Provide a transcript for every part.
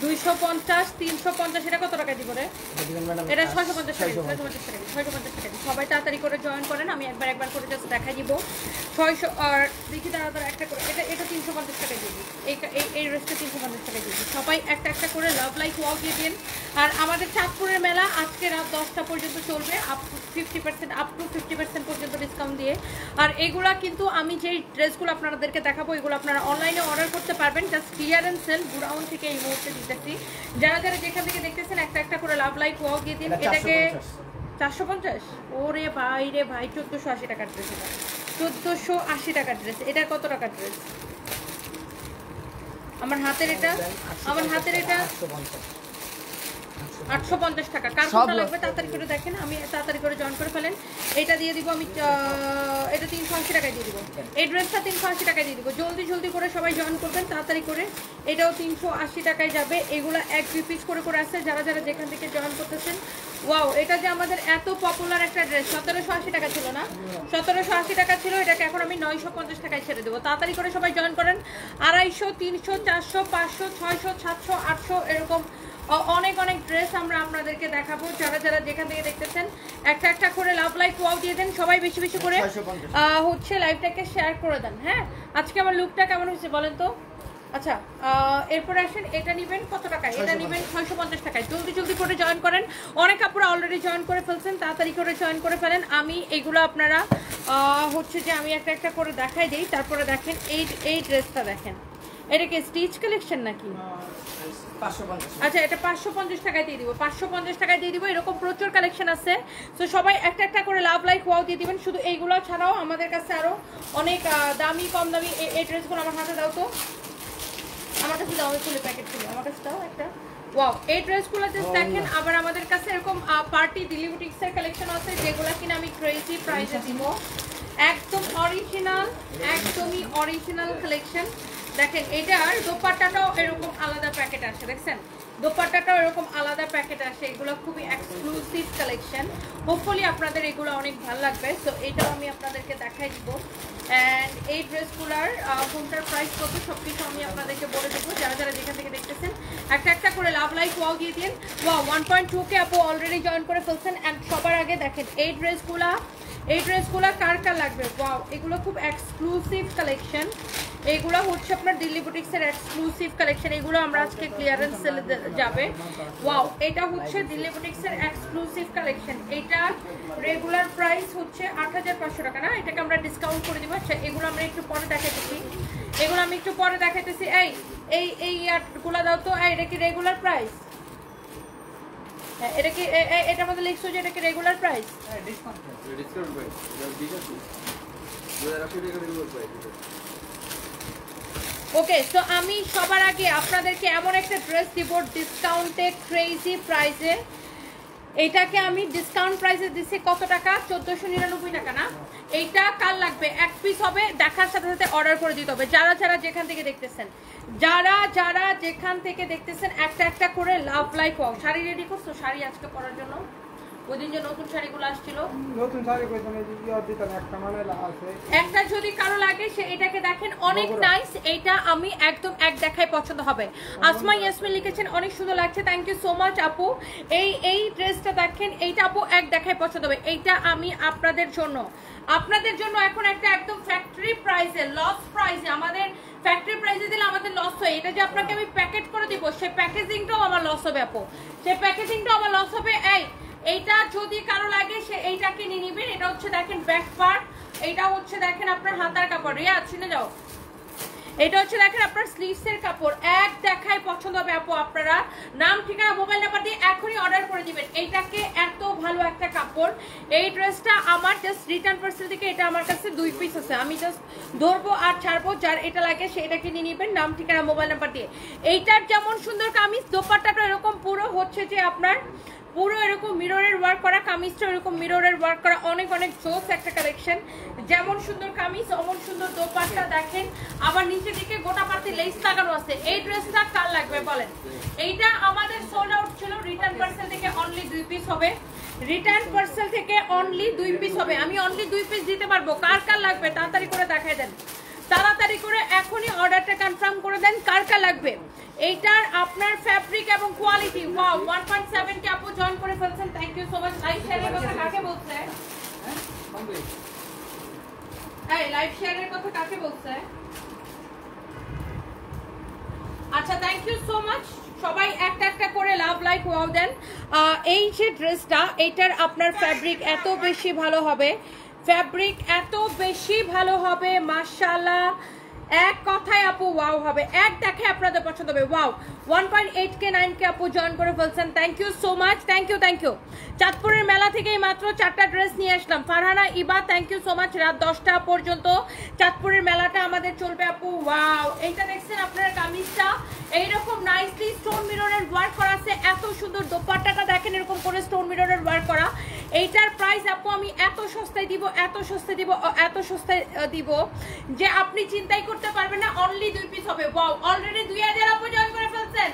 250 350 এটা কত টাকা দিব রে? এটা 650 টাকা, 650 টাকা, 650 টাকা। সবাই তাড়াতাড়ি করে জয়েন করেন, আমি একবার করে জাস্ট দেখাই দিব। 600 আর দেখি তাড়াতাড়ি একটা করে এটা 350 টাকা দিয়ে দিই। এই রেস্টে 350 টাকা দিয়ে দিই। সবাই একটা করে লাভ লাইক ওয়াও দিয়ে দিন। আর আমাদের চাঁদপুরের মেলা আজকে রাত 10টা পর্যন্ত চলবে, আপ টু 50% পর্যন্ত ডিসকাউন্ট দিয়ে। আর এগুলা কিন্তু আমি যেই ড্রেসগুলো আপনাদেরকে দেখাবো এগুলো আপনারা অনলাইনে অর্ডার করতে পারবেন। জাস্ট ক্লিয়ারেন্স সেল গুডাউন থেকে এই মুহূর্তে দিতেছি। যারা যেখান থেকে দেখতেছেন একটা করে লাভ লাইক ওয়াও দিয়ে দিন। এটাকে 450, ওরে ভাই রে ভাই, 1480 টাকার ড্রেস। এটা 1480 টাকার ড্রেস। এটা কত টাকার ড্রেস? আমার হাতের এটা 850 টাকা। কার কোনটা লাগবে তাড়াতাড়ি করে দেখেন, আমি তাড়াতাড়ি করে জয়েন করে ফেলেন। এটা দিয়ে দিব আমি, এটা 380 টাকায় দিয়ে দিব। এই ড্রেসটা 380 টাকায় দিয়ে দিব। জলদি করে সবাই জয়েন করবেন তাড়াতাড়ি করে। এটাও 380 টাকায় যাবে। এগুলো 1-2 পিস করে আছে। যারা যেখান থেকে জয়েন করতেছেন, ওয়াও, এটা যে আমাদের এত পপুলার একটা ড্রেস, 1780 টাকা ছিল না? 1780 টাকা ছিল, এটাকে এখন আমি 950 টাকায় ছেড়ে দেবো। তাড়াতাড়ি করে সবাই জয়েন করেন। 250, 300, 400, 500, 600, 700, 800 এরকম অনেক ড্রেস আমরা আপনাদেরকে দেখাবো। যারা যেখান থেকে দেখতেছেন একটা করে লাভ লাইক ওয়াও দিয়ে দেন। সবাই বেশি করে হচ্ছে লাইভটাকে শেয়ার করে দেন। হ্যাঁ, আজকে আমার লুকটা কেমন হয়েছে বলেন তো? আচ্ছা, এরপরে আসেন, এটা নেবেন কত টাকা? এটা নেবেন 650 টাকায়। জলদি করে জয়েন করেন। অনেক আপনারা অলরেডি জয়েন করে ফেলছেন, তাড়াতাড়ি করে জয়েন করে ফেলেন। আমি এগুলো আপনারা হচ্ছে যে আমি একটা করে দেখাই দিই। তারপরে দেখেন এই ড্রেসটা দেখেন, এটা কি স্টিচ কালেকশন নাকি? আচ্ছা, এটা 550 টাকায় দিয়ে দিব। 550 টাকায় দিয়ে দিব। এরকম প্রচুর কালেকশন আছে। তো সবাই একটা করে লাভ লাইক ওয়াও দিয়ে দিবেন। শুধু এইগুলো ছাড়াও আমাদের কাছে আরো অনেক দামি কম দামি এই ড্রেসগুলো আমার হাতে দাও তো, আমার কাছে দাও। খুলে প্যাকেট খুলে আমার কাছে দাও একটা। ওয়াও, এই ড্রেসগুলো জাস্ট দেখেন। আবার আমাদের কাছে এরকম পার্টি দিল্লি বুটিক্সের কালেকশন আছে যেগুলো কিনা আমি ক্রেজি প্রাইসে দিব। একদমই অরিজিনাল কালেকশন। দেখেন, এটার দোপাট্টাটাও এরকম আলাদা প্যাকেট আসে, দেখছেন? দোপাট্টাটাও এরকম আলাদা প্যাকেট আসে। এগুলো খুবই এক্সক্লুসিভ কালেকশন। হোপফুলি আপনাদের এগুলো অনেক ভালো লাগবে। তো এটাও আমি আপনাদেরকে দেখাই দিব। অ্যান্ড এই ড্রেসগুলার কোনটার প্রাইস কত সব কিছু আমি আপনাদেরকে বলে দেবো। যারা যেখান থেকে দেখতেছেন একটা করে লাভ লাইক ওয়াও দিয়ে দিন। ওয়াও, 1.2K আপু অলরেডি জয়েন করে ফেলছেন। অ্যান্ড সবার আগে দেখেন এই ড্রেসগুলা কার লাগবে। ওয়াও, এগুলো খুব এক্সক্লুসিভ কালেকশন। এগুলো হচ্ছে আপনার দিল্লি বুটিক্সের এক্সক্লুসিভ কালেকশন। এগুলো আমরা আজকে ক্লিয়ারেন্স সেলে যাবে। ওয়াও, এটা হচ্ছে দিল্লি বুটিক্সের এক্সক্লুসিভ কালেকশন। এটা রেগুলার প্রাইস হচ্ছে 8500 টাকা না? এটাকে আমরা ডিসকাউন্ট করে দিব। আচ্ছা, এগুলো আমরা একটু পরে দেখাইতেছি। এই ইয়ারগুলো দাও তো। এটা কি রেগুলার প্রাইস? এটা কি এটার মধ্যে লিখছো যে এটা কি regular price? Discount price. Okay, so আমি সবার আগে আপনাদেরকে এমন একটা ড্রেস দিব ডিসকাউন্টে ক্রেজি প্রাইসে। এইটাকে আমি ডিসকাউন্ট প্রাইসে দিচ্ছি কত টাকা? 1499 টাকা না? এইটা কাল লাগবে, এক পিস হবে, দেখার সাথে সাথে অর্ডার করে দিতে হবে। যারা যেখান থেকে দেখতেছেন, একটা করে love like wow. Sari ready করছো? শাড়ি আজকে পরার জন্য ওই দিন যে নতুন শাড়িগুলো আসছিল, নতুন শাড়ি একটা যদি কারো লাগে সে এটাকে দেখেন, অনেক নাইস। এইটা আমি একদম এক দেখায় পছন্দ হবে। আসমা ইয়াসমিন লিখেছেন অনেক সুন্দর লাগছে, থ্যাংক ইউ সো মাচ আপু। এই ড্রেসটা দেখেন, এইটা আপু এক দেখায় পছন্দ হবে। এইটা আমি আপনাদের জন্য এখন একটা একদম ফ্যাক্টরি প্রাইসে, লস প্রাইসে, আমাদের ফ্যাক্টরি প্রাইসে দিলে আমাদের লস হয়। এটা যে আপনাকে আমি প্যাকেট করে দিব, সেই প্যাকেজিংটাও আমার লস হবে আপু, সেই প্যাকেজিংটাও আমার লস হবে। এইটা যদি কারো লাগে সে এইটাকে নিয়ে নেবেন। এটা হচ্ছে দেখেন ব্যাক পার্ট, এইটা হচ্ছে দেখেন আপনার হাতার কাপড়। রিয়া শুনে যাও, এটা হচ্ছে দেখেন আপনার স্লিভসের কাপড়। এক দেখায় পছন্দ হবে আপু। আপনারা নাম ঠিকানা মোবাইল নাম্বার দিয়ে এখনই অর্ডার করে দিবেন। এইটাকে এত ভালো একটা কাপড়। এই ড্রেসটা আমার জাস্ট রিটার্ন পার্সেল থেকে এটা আমার কাছে 2 পিস আছে, আমি জাস্ট ধরবো আর ছাড়বো। যার এটা লাগে সে এটাকে নিয়ে নেবেন নাম ঠিকানা মোবাইল নাম্বার দিয়ে। এইটার যেমন সুন্দর কামিজ, দোপাট্টাটা এরকম পুরো হচ্ছে যে আপনার পুরো এরকম মিররের ওয়ার্ক করা, কামিজটা এরকম মিররের ওয়ার্ক করা, অনেক জোস একটা কালেকশন। যেমন সুন্দর কামিজ অমন সুন্দর দোপাট্টা দেখেন, আবার নিচে দিকে গোটা পাতি লেস লাগানো আছে। এই ড্রেসটা কার লাগবে বলেন? এইটা আমাদের সোল্ড আউট ছিল, রিটার্ন পার্সেল থেকে অনলি 2 পিস হবে। রিটার্ন পার্সেল থেকে অনলি 2 পিস হবে। আমি অনলি 2 পিস দিতে পারবো। কার লাগবে তাড়াতাড়ি করে দেখাই দেন। তাড়াতাড়ি করে এখনই অর্ডারটা কনফার্ম করে দেন কার কার লাগবে। এইটার আপনার ফ্যাব্রিক এবং কোয়ালিটি ওয়াও 1.7 কে আপু জয়েন করে ফেলছেন, thank you so much. Live শেয়ারের কথা কাকে বলছে? এই লাইভ শেয়ারের কথা কাকে বলছে? আচ্ছা থ্যাংক ইউ সো মাচ, সবাই একটা একটা করে লাভ লাইক ওয়াও দেন। এই যে ড্রেসটা, এইটার আপনার ফ্যাব্রিক এত বেশি ভালো হবে, ফ্যাব্রিক এত বেশি ভালো হবে মাশাআল্লাহ, এক কথায় আপু ওয়াও হবে, এক দেখে আপনাদের পছন্দ হবে। ওয়াও 1.8K 9K আপু জয়েন করে ফেলছেন, thank you so much, thank you thank you. চাঁদপুরের মেলা থেকেই মাত্র 4টা ড্রেস নিয়ে আসলাম। ফারহানা ইবা থ্যাংক ইউ সো মাচ, রাত 10টা পর্যন্ত চাঁদপুরের মেলাটা আমাদের চলবে আপু। ওয়াও এইটা দেখছেন আপনার কামিজটা এইরকম নাইসলি স্টোন মিররের ওয়ার্ক করা আছে, এত সুন্দর দোপাট্টাটা দেখেন এরকম করে স্টোন মিররের ওয়ার্ক করা। এইটার প্রাইস আপু আমি এত সস্তায় দিব, এত সস্তায় দিব, এত সস্তায় দিব যে আপনি চিন্তাই করতে পারবেন না। অনলি 2 পিস হবে। ওয়াও অলরেডি 2000 আপু জয়েন করে ফেলছেন।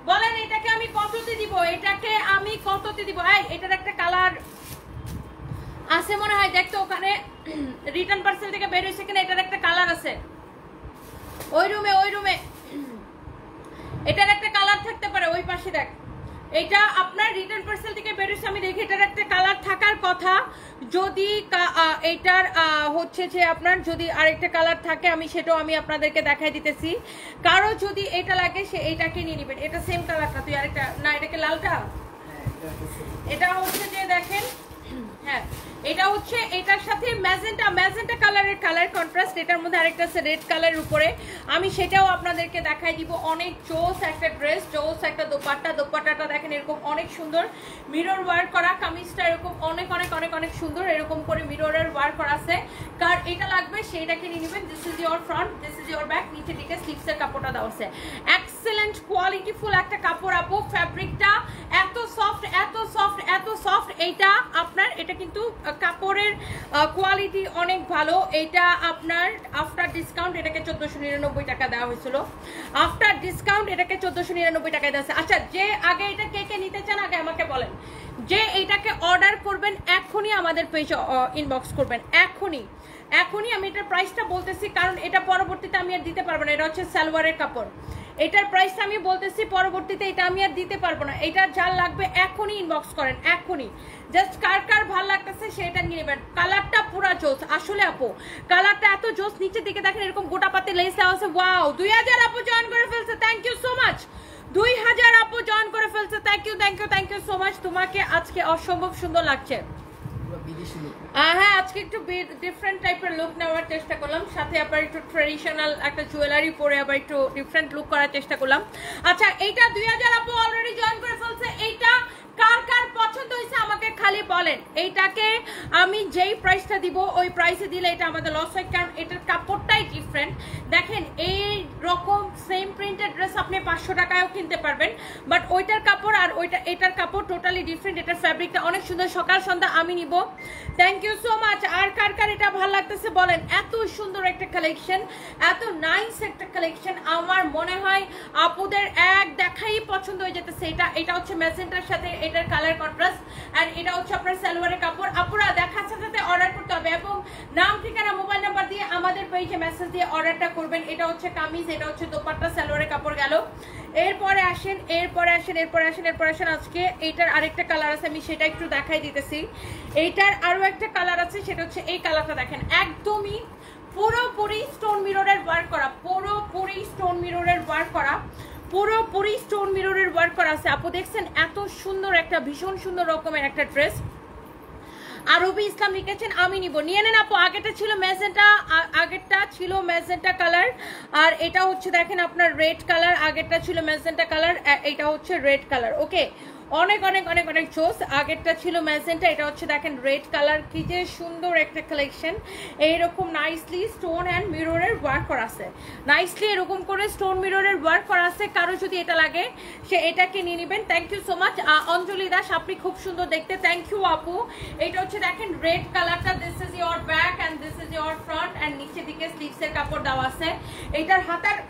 বলেন এটাকে আমি কততে দিব, এটাকে আমি কততে দিব? এই এটার একটা কালার আছে মনে হয়, দেখতো ওখানে রিটার্ন পার্সেল থেকে বের হইছে কিনা, এটার একটা কালার আছে ওই রুমে এটার একটা কালার থাকতে পারে, ওই পাশে দেখ। এটা আপনার রিটার্ন পার্সেল থেকে বের হইছে, আমি দেখি এটার একটা কালার থাকার কথা। যদি এটার হচ্ছে যে আপনার যদি আরেকটা কালার থাকে আমি সেটাও আমি আপনাদেরকে দেখাই দিতেছি। কারো যদি এটা লাগে সে এটাকে নিয়ে নেবেন, এটা সেম কালারটা। তুই আরেকটা না, এটাকে লালটা, এটা হচ্ছে যে দেখেন, হ্যাঁ এটা হচ্ছে এটার সাথে ম্যাজেন্টা কালারের কালার কন্ট্রাস্ট। এটার মধ্যে আরেকটা আছে রেড কালারের উপরে, আমি সেটাও আপনাদেরকে দেখাই দিব। অনেক জোস একটা ড্রেস, জোস একটা দোপাট্টাটা দেখেন এরকম অনেক সুন্দর মিরর ওয়ার্ক করা। কামিজটা এরকম অনেক অনেক অনেক অনেক সুন্দর, এরকম করে মিররের ওয়ার্ক করা আছে। কার এটা লাগবে সেইটাকে নিয়ে নেবেন। This is your front, this is your back, নিচে দিকে স্লিভসের কাপড়টা দেওয়া আছে। এক্সেলেন্ট কোয়ালিটি ফুল একটা কাপড় আপু, ফ্যাব্রিকটা এত সফট এত সফট এত সফট। এইটা আপনার এটা কিন্তু কাপড়ের কোয়ালিটি অনেক ভালো। এটা আপনার আফটার ডিসকাউন্ট এটাকে 1499 টাকা দেওয়া হয়েছিল, আফটার ডিসকাউন্ট এটাকে 1499 টাকায় দেওয়া আছে। আচ্ছা যে আগে এটা কে কে নিতে চান আগে আমাকে বলেন, যে এইটাকে অর্ডার করবেন এখনই আমাদের পেজে ইনবক্স করবেন, এখনই আমি এটার প্রাইসটা বলতেছি কারণ এটা পরবর্তীতে আমি আর দিতে পারবো না। এটা হচ্ছে সালোয়ারের কাপড়, এটার প্রাইসটা আমি বলতেছি, পরবর্তীতে এটা আমি আর দিতে পারবো না। এটা যার লাগবে এখনই ইনবক্স করেন, এখনই। জাস্ট কার ভালো লাগতেছে সেটা নিয়ে নেবেন। কালারটা পুরা জোস আসলে আপু, কালারটা এত জোস। নিচের দিকে দেখেন এরকম গোটা পাতে লেস দেওয়া আছে। ওয়াও 2000 আপু জয়েন করে ফেলছে, থ্যাংক ইউ সো মাচ। 2000 আপু জয়েন করে ফেলছে, থ্যাংক ইউ সো মাচ। তোমাকে আজকে অসম্ভব সুন্দর লাগছে। হ্যাঁ আজকে একটু ডিফারেন্ট টাইপের লুক নেওয়ার চেষ্টা করলাম, সাথে আবার একটু ট্রেডিশনাল একটা জুয়েলারি পরে আবার একটু ডিফারেন্ট লুক করার চেষ্টা করলাম। আচ্ছা এইটা 2000 আপু অলরেডি জয়েন করে ফেলছে। এইটা কার পছন্দ হয়েছে আমাকে খালি বলেন। এইটাকে আমি যেই প্রাইসটা দিব ওই প্রাইসে দিলে এটা আমাদের লস হয়, কারণ এটার কাপড়টাই ডিফারেন্ট। দেখেন এই রকম সেম প্রিন্টেড ড্রেস আপনি 500 টাকায়ও কিনতে পারবেন, বাট ওইটার কাপড় আর এটার কাপড় টোটালি ডিফারেন্ট। এটার ফ্যাব্রিকটা অনেক সুন্দর, সকাল সন্ধ্যা আমি নিব। Thank you so much. আর কার এটা ভালো লাগতেছে বলেন। এত সুন্দর একটা কালেকশন, এত নাইস একটা কালেকশন, আমার মনে হয় আপুদের এক দেখাই পছন্দ হয়ে যেতেছে। এটা হচ্ছে ম্যাজেন্টার সাথে এটার কালার কন্ট্রাস্ট, আর এটা হচ্ছে আপনার সালোয়ারের কাপড়। আপুরা দেখার সাথে অর্ডার করতে হবে এবং নাম ঠিকানা মোবাইল নাম্বার দিয়ে আমাদের পেজে মেসেজ দিয়ে অর্ডারটা করবেন। এটা হচ্ছে কামিজ, এটা হচ্ছে দোপাট্টা, সালোয়ারের কাপড় গেল। এরপরে আসেন আজকে এইটার আরেকটা কালার আছে, আমি সেটা একটু দেখাই দিতেছি। এইটার আরো একটা কালার আছে, সেটা হচ্ছে এই কালারটা দেখেন, একদমই পুরোপুরি স্টোন মিররের ওয়ার্ক করা, পুরোপুরি স্টোন মিররের ওয়ার্ক করা আছে। আপু দেখছেন এত সুন্দর একটা, ভীষণ সুন্দর রকমের একটা ড্রেস। আরবি ইসলাম লিখেছেন আমি নিব, নিয়ে নেন আপু। আগেরটা ছিল ম্যাজেন্টা কালার, আর এটা হচ্ছে দেখেন আপনার রেড কালার। আগেরটা ছিল ম্যাজেন্টা কালার, এটা হচ্ছে রেড কালার। ওকে অনেক অনেক অনেক অনেক চোস। আগেরটা ছিল ম্যাজেন্টা, এটা হচ্ছে দেখেন রেড কালার। কি যে সুন্দর একটা কালেকশন, এইরকম নাইসলি স্টোন অ্যান্ড মিররের ওয়ার্ক করা আছে, নাইসলি এরকম করে স্টোন মিররের ওয়ার্ক করা আছে। কারো যদি এটা লাগে সে এটাকে নিয়ে নেবেন। থ্যাংক ইউ সো মাচ অঞ্জলি দাস, আপনি খুব সুন্দর দেখতে, থ্যাংক ইউ আপু। এটা হচ্ছে দেখেন রেড কালারটা, this is your back and this is your front, and নিচে দিকে স্লিভসের কাপড় দেওয়া আছে। এটার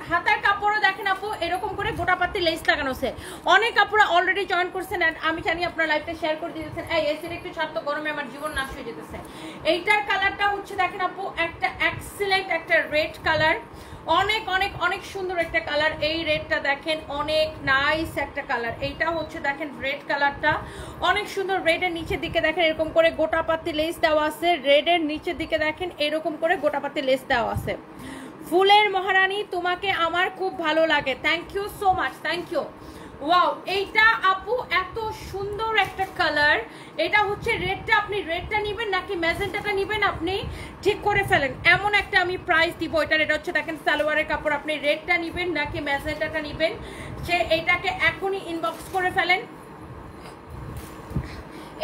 হাতার কাপড়ও দেখেন আপু এরকম করে গোটা পাতি লেস লাগানো আছে। অনেক কাপড় অলরেডি জয়েন করছে, করতেছেন এন্ড আমি জানি আপনারা লাইভটা শেয়ার করে দিতেছেন। এই এসির একটু ছাড় তো, গরমে আমার জীবন নাশ হয়ে যেতেছে। এইটার কালারটা হচ্ছে দেখেন আপু একটা এক্সিলেন্ট একটা রেড কালার, অনেক অনেক অনেক সুন্দর একটা কালার। এই রেডটা দেখেন অনেক নাইস একটা কালার। এইটা হচ্ছে দেখেন রেড কালারটা অনেক সুন্দর। রেডের নিচের দিকে দেখেন এরকম করে গোটাপাতি লেস দেওয়া আছে। রেডের নিচের দিকে দেখেন এরকম করে গোটাপাতি লেস দেওয়া আছে। ফুলের মহারানী তোমাকে আমার খুব ভালো লাগে, thank you so much, thank you. Wow, এইটা আপু এত সুন্দর একটা কালার। এটা হচ্ছে রেডটা, আপনি রেডটা নেবেন নাকি ম্যাজেন্টাটা নেবেন আপনি ঠিক করে ফেলেন, এমন একটা আমি প্রাইস দিব এটার। এটা হচ্ছে দেখেন সালোয়ারের কাপড়, আপনি রেডটা নেবেন নাকি ম্যাজেন্টাটা নেবেন সে এইটাকে এখনই ইনবক্স করে ফেলেন।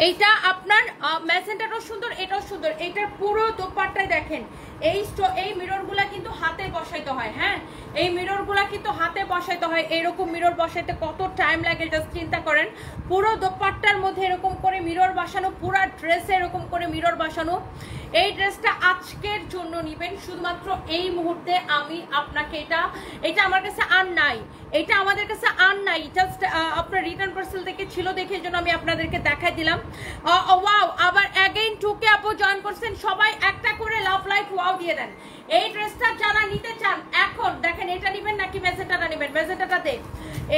এইটা আপনার ম্যাজেন্টাটাও সুন্দর, এটাও সুন্দর। এইটার পুরো দোপাট্টায় দেখেন এই মিররগুলা কিন্তু হাতে বসাইতে হয়। হ্যাঁ, এই মিররগুলা কিন্তু হাতে বসাইতে হয়। এরকম মিরর বসাইতে কত টাইম লাগে জাস্ট চিন্তা করেন। পুরো দোপাট্টার মধ্যে এরকম করে মিরর বসানো, পুরো ড্রেসে এরকম করে মিরর বসানো। এই ড্রেসটা আজকের জন্য নেবেন শুধুমাত্র এই মুহূর্তে। আমি আপনাকে এটা আমার কাছে আর নাই, এটা আমাদের কাছে আর নাই, জাস্ট আপনার রিটার্ন পার্সেল থেকে ছিল দেখে জন্য আমি আপনাদেরকে দেখাই দিলাম। ওয়াও, আবার অ্যাগেইন 2K আপু জয়েন করছেন, সবাই একটা করে লাভ লাইক ওয়াও দিয়ে দেন। এই ড্রেসটা যারা নিতে চান এখন দেখেন এটা নেবেন নাকি ম্যাজেন্টাটা নেবেন। ম্যাজেন্টাটা দেখ,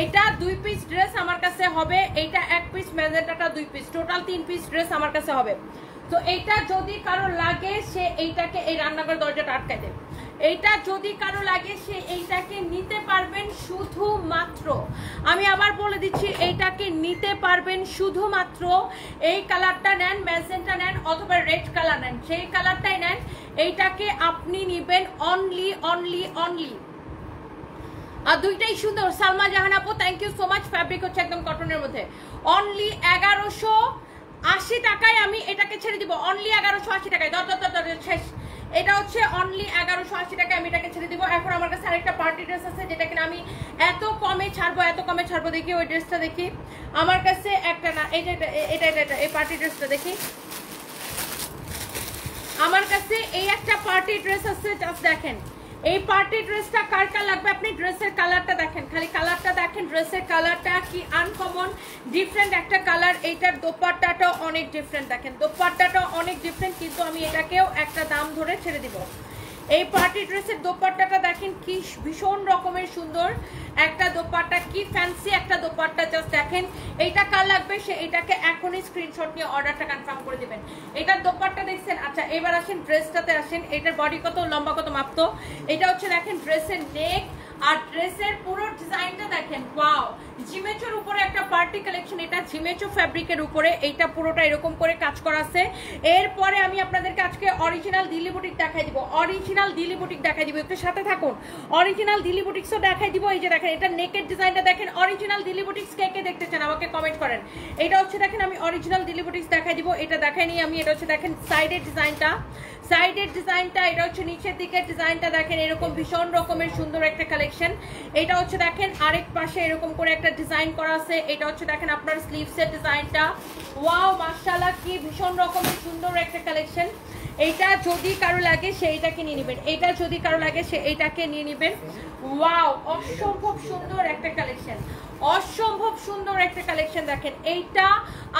এইটা 2 পিস ড্রেস আমার কাছে হবে, এইটা 1 পিস, ম্যাজেন্টাটা 2 পিস, টোটাল 3 পিস ড্রেস আমার কাছে হবে। তো এইটা যদি কারো লাগে সে এইটাকে, এই রান্নাঘর দরজাটা আটকায় দেন, এইটা যদি কারো লাগে সে এইটাকে নিতে পারবেন শুধুমাত্র, আমি আবার বলে দিচ্ছি, এইটাকে নিতে পারবেন শুধুমাত্র এই কালারটা নেন, ম্যাজেন্টা নেন অথবা রেড কালার নেন, সেই কালারটাই নেন। এইটাকে আপনি নিবেন অনলি অনলি অনলি, আর দুইটাই সুন্দর। সালমা জাহান আপু thank you so much. Fabric হচ্ছে একদম কটনের মধ্যে। অনলি 1180 টাকায় আমি এটাকে ছেড়ে দিব, অনলি 1180 টাকায়। শেষ, এটা হচ্ছে অনলি 1180 টাকায় আমি এটাকে ছেড়ে দিব। এখন আমার কাছে আরেকটা পার্টি ড্রেস আছে যেটা কিনা আমি এত কমে ছাড়বো, দেখি ওই ড্রেসটা দেখি। আমার কাছে একটা না, এই যে এটা এই পার্টি ড্রেসটা দেখি। আমার কাছে এই একটা পার্টি ড্রেস আছে, জাস্ট দেখেন এই পার্টি ড্রেসটা কার কার লাগবে। আপনি ড্রেসের কালারটা দেখেন, খালি কালারটা দেখেন, ড্রেসের কালারটা কি আনকমন ডিফারেন্ট একটা কালার। এইটার দোপাট্টাটা অনেক ডিফারেন্ট, দেখেন দোপাট্টাটা অনেক ডিফারেন্ট, কিন্তু আমি এটাকেও একটা দাম ধরে ছেড়ে দিব। এই পার্টি ড্রেসের দোপাট্টাটা দেখেন কি ভীষণ রকমের সুন্দর একটা দোপাট্টা, কি ফ্যান্সি একটা দোপাট্টা, জাস্ট দেখেন। এইটা কার লাগবে সে এটাকে এখনই স্ক্রিনশট নিয়ে অর্ডারটা কনফার্ম করে দিবেন। এটার দোপাট্টা দেখছেন। আচ্ছা, এবার আসেন ড্রেসটাতে আসেন। এটার বডি কত, লম্বা কত মাপতো। এটা হচ্ছে দেখেন ড্রেসের নেক আর ড্রেসের পুরো ডিজাইনটা দেখেন। ওয়াও, জিমেচোর উপরে একটা পার্টি কালেকশন, এটা জিমেচো ফ্যাব্রিকের উপরে, এইটা পুরোটা এরকম করে কাজ করা আছে। এরপরে আমি আপনাদেরকে আজকে অরিজিনাল দিল্লি বুটিক দেখাই দিব, অরিজিনাল দিল্লি বুটিক দেখাই দিব, একটু সাথে থাকুন। অরিজিনাল দিল্লি বুটিক্সও দেখাই দিব। এই যে দেখেন এটা নেকের ডিজাইনটা দেখেন। অরিজিনাল দিল্লি বুটিক্স কে কে দেখতে চান আমাকে কমেন্ট করেন। এটা হচ্ছে দেখেন আমি অরিজিনাল দিল্লি বুটিক্স দেখাই দিব, এটা দেখাইনি আমি। এটা হচ্ছে দেখেন সাইডের ডিজাইনটা, এটা হচ্ছে নিচের দিকের ডিজাইনটা দেখেন, এরকম ভীষণ রকমের সুন্দর একটা কালেকশন। এটা হচ্ছে দেখেন আরেক পাশে এরকম করে একটা ডিজাইন করা আছে। এটা হচ্ছে দেখেন আপনার স্লিভসের ডিজাইনটা। ওয়াও, মাশাআল্লাহ, কি ভীষণ রকমের সুন্দর একটা কালেকশন। এইটা যদি কারো লাগে সে এইটাকে নিয়ে নেবেন, এটা যদি কারো লাগে সে এইটাকে নিয়ে নেবেন। ওয়াও, অসম্ভব সুন্দর একটা কালেকশন, অসম্ভব সুন্দর একটা কালেকশন। দেখেন এইটা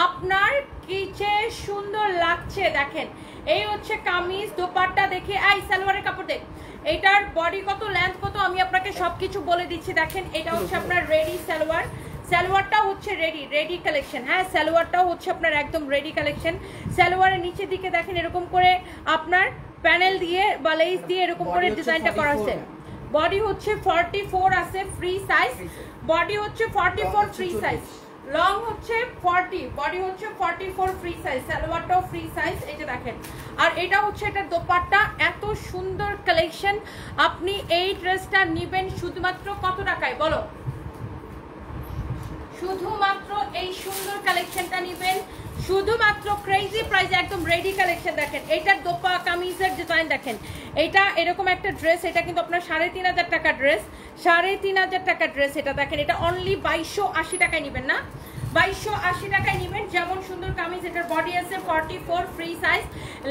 আপনার কি যে সুন্দর লাগছে দেখেন। এই হচ্ছে কামিজ, দোপাট্টা দেখে, এই সালোয়ারের কাপড় দেখ, এটার বডি কত, লেন্থ কত, আমি আপনাকে সবকিছু বলে দিচ্ছি। দেখেন এটা হচ্ছে আপনার রেডি সালোয়ার, সালোয়ারটা হচ্ছে রেডি কালেকশন। হ্যাঁ, সালোয়ারটাও হচ্ছে আপনার একদম রেডি কালেকশন। সালোয়ারের নিচের দিকে দেখেন এরকম করে আপনার প্যানেল দিয়ে বা লেস দিয়ে এরকম করে ডিজাইনটা করা আছে। বডি হচ্ছে 44 আছে ফ্রি সাইজ, বডি হচ্ছে 44 ফ্রি সাইজ, লং হচ্ছে 40, বডি হচ্ছে 44 ফ্রি সাইজ, সালোয়ারটাও ফ্রি সাইজ। এই যে দেখেন, আর এটা হচ্ছে এটার দোপাট্টা। এত সুন্দর কালেকশন। আপনি এই ড্রেসটা নেবেন শুধুমাত্র কত টাকায় বলো? শুধুমাত্র এই সুন্দর কালেকশনটা নেবেন শুধুমাত্র ক্রেজি প্রাইসে, একদম রেডি কালেকশন। দেখেন এইটার দোপা কামিজের ডিজাইন দেখেন, এটা এরকম একটা ড্রেস, এটা কিন্তু আপনার 3500 টাকা ড্রেস, 3500 টাকা ড্রেস। এটা দেখেন, এটা অনলি 2280 টাকায় নেবেন না, 2280 টাকায় নেবেন। যেমন সুন্দর কামিজ, এটার বডি আছে 44, ফ্রি সাইজ,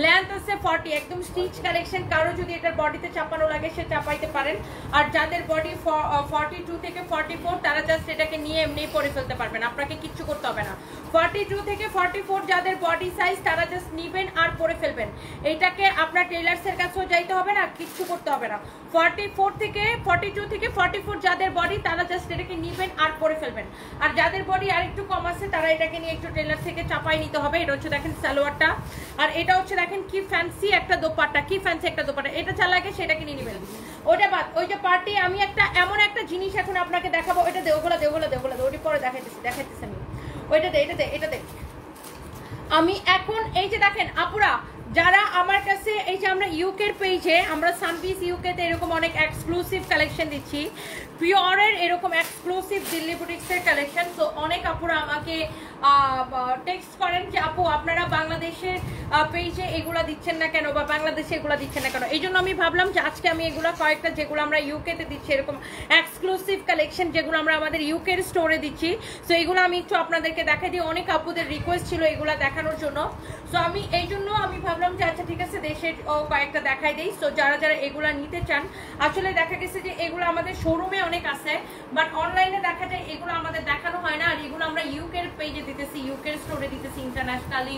লেন্থ আছে 40, একদম স্টিচ কালেকশন। কারো যদি এটার বডিতে চাপানো লাগে সে চাপাইতে পারেন। আর যাদের বডি 42 থেকে 44 তারা জাস্ট এটাকে নিয়ে এমনি পরে ফেলতে পারবেন, আপনাকে কিচ্ছু করতে হবে না। 42 থেকে 44 যাদের বডি সাইজ তারা জাস্ট নিবেন আর পরে ফেলবেন। এটাকে আপনার টেইলার্সের কাছেও যাইতে হবে না, কিচ্ছু করতে হবে না। 42 থেকে 44 যাদের বডি তারা জাস্ট এটাকে নিবেন আর পরে ফেলবেন। আর যাদের বডি আর একটু কম আছে তারা এটাকে নিয়ে একটু টেইলার থেকে চাপাই নিতে হবে। এটা হচ্ছে দেখেন সালোয়ারটা, আর এটা হচ্ছে দেখেন কি ফ্যান্সি একটা দোপাট্টা, কি ফ্যান্সি একটা দোপাট্টা। এটা যা লাগে সেটাকে নিয়ে নেবেন। ওটা বাদ, ওই যে পার্টি আমি একটা এমন একটা জিনিস এখন আপনাকে দেখাবো, ওইটা দে, ওগুলা ওটি পরে দেখাইতেছি আমি। ওইটা দে, এটা দে। আমি এখন এই যে দেখেন আপুরা যারা আমার কাছে, এই যে আমরা ইউকের পেজে, আমরা সানপিস ইউকেতে এরকম অনেক এক্সক্লুসিভ কালেকশন দিচ্ছি, পিওরের এরকম এক্সক্লুসিভ দিল্লি বুটিক্সের কালেকশন। তো অনেক আপুরা আমাকে টেক্সট করেন যে আপু আপনারা বাংলাদেশের পেজে এগুলা দিচ্ছেন না কেন, বা বাংলাদেশে এগুলা দিচ্ছেন না কেন। এই জন্য আমি ভাবলাম যে আজকে আমি এগুলো কয়েকটা যেগুলো আমরা ইউকেতে দিচ্ছি এরকম এক্সক্লুসিভ কালেকশন যেগুলো আমরা আমাদের ইউকের স্টোরে দিচ্ছি, সো এগুলো আমি একটু আপনাদেরকে দেখাই দিই। অনেক আপুদের রিকোয়েস্ট ছিল এগুলো দেখানোর জন্য, সো আমি এই জন্য আমি ভাবলাম যে আচ্ছা ঠিক আছে দেশের কয়েকটা দেখাই দিই। সো যারা যারা এগুলা নিতে চান, আসলে দেখা গেছে যে এগুলো আমাদের শোরুমে অনেক আছে, বাট অনলাইনে দেখা যায় এগুলো আমাদের দেখানো হয় না। আর এগুলো আমরা ইউকের পেজে দিতেছি, ইউকের স্টোরে দিতেছি ইন্টারন্যাশনালি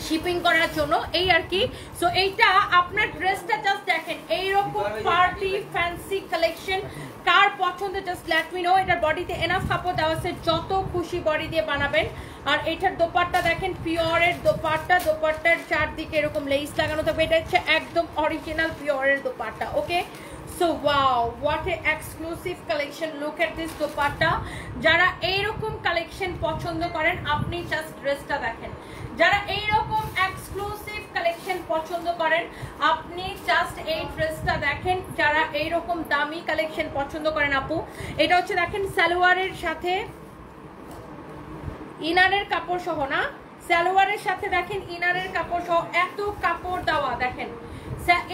শিপিং করার জন্য, এই আর কি। সো এইটা আপনার ড্রেসটা জাস্ট দেখেন, এইরকম পার্টি ফ্যান্সি কালেকশন কার পছন্দ জাস্ট লেট মি নো। এটার বডিতে এনাফ কাপড় দেওয়া আছে, যত খুশি বডি দিয়ে বানাবেন। আর এটার দোপাট্টা দেখেন, পিওরের দোপাট্টা, দোপাট্টার চারদিকে এরকম লেস লাগানো থাকবে। এটা হচ্ছে একদম অরিজিনাল পিওরের dupatta. Okay, so wow, what a exclusive collection, look at this dupatta. যারা এইরকম কালেকশন পছন্দ করেন আপনি জাস্ট ড্রেসটা দেখেন। যারা এইরকম এক্সক্লুসিভ কালেকশন পছন্দ করেন আপনি জাস্ট এই ড্রেসটা দেখেন। যারা এইরকম দামি কালেকশন পছন্দ করেন আপু, এটা হচ্ছে দেখেন সালোয়ারের সাথে ইনারের কাপড় সহ, না সালোয়ারের সাথে দেখেন ইনারের কাপড় সহ, এত কাপড় দেওয়া দেখেন।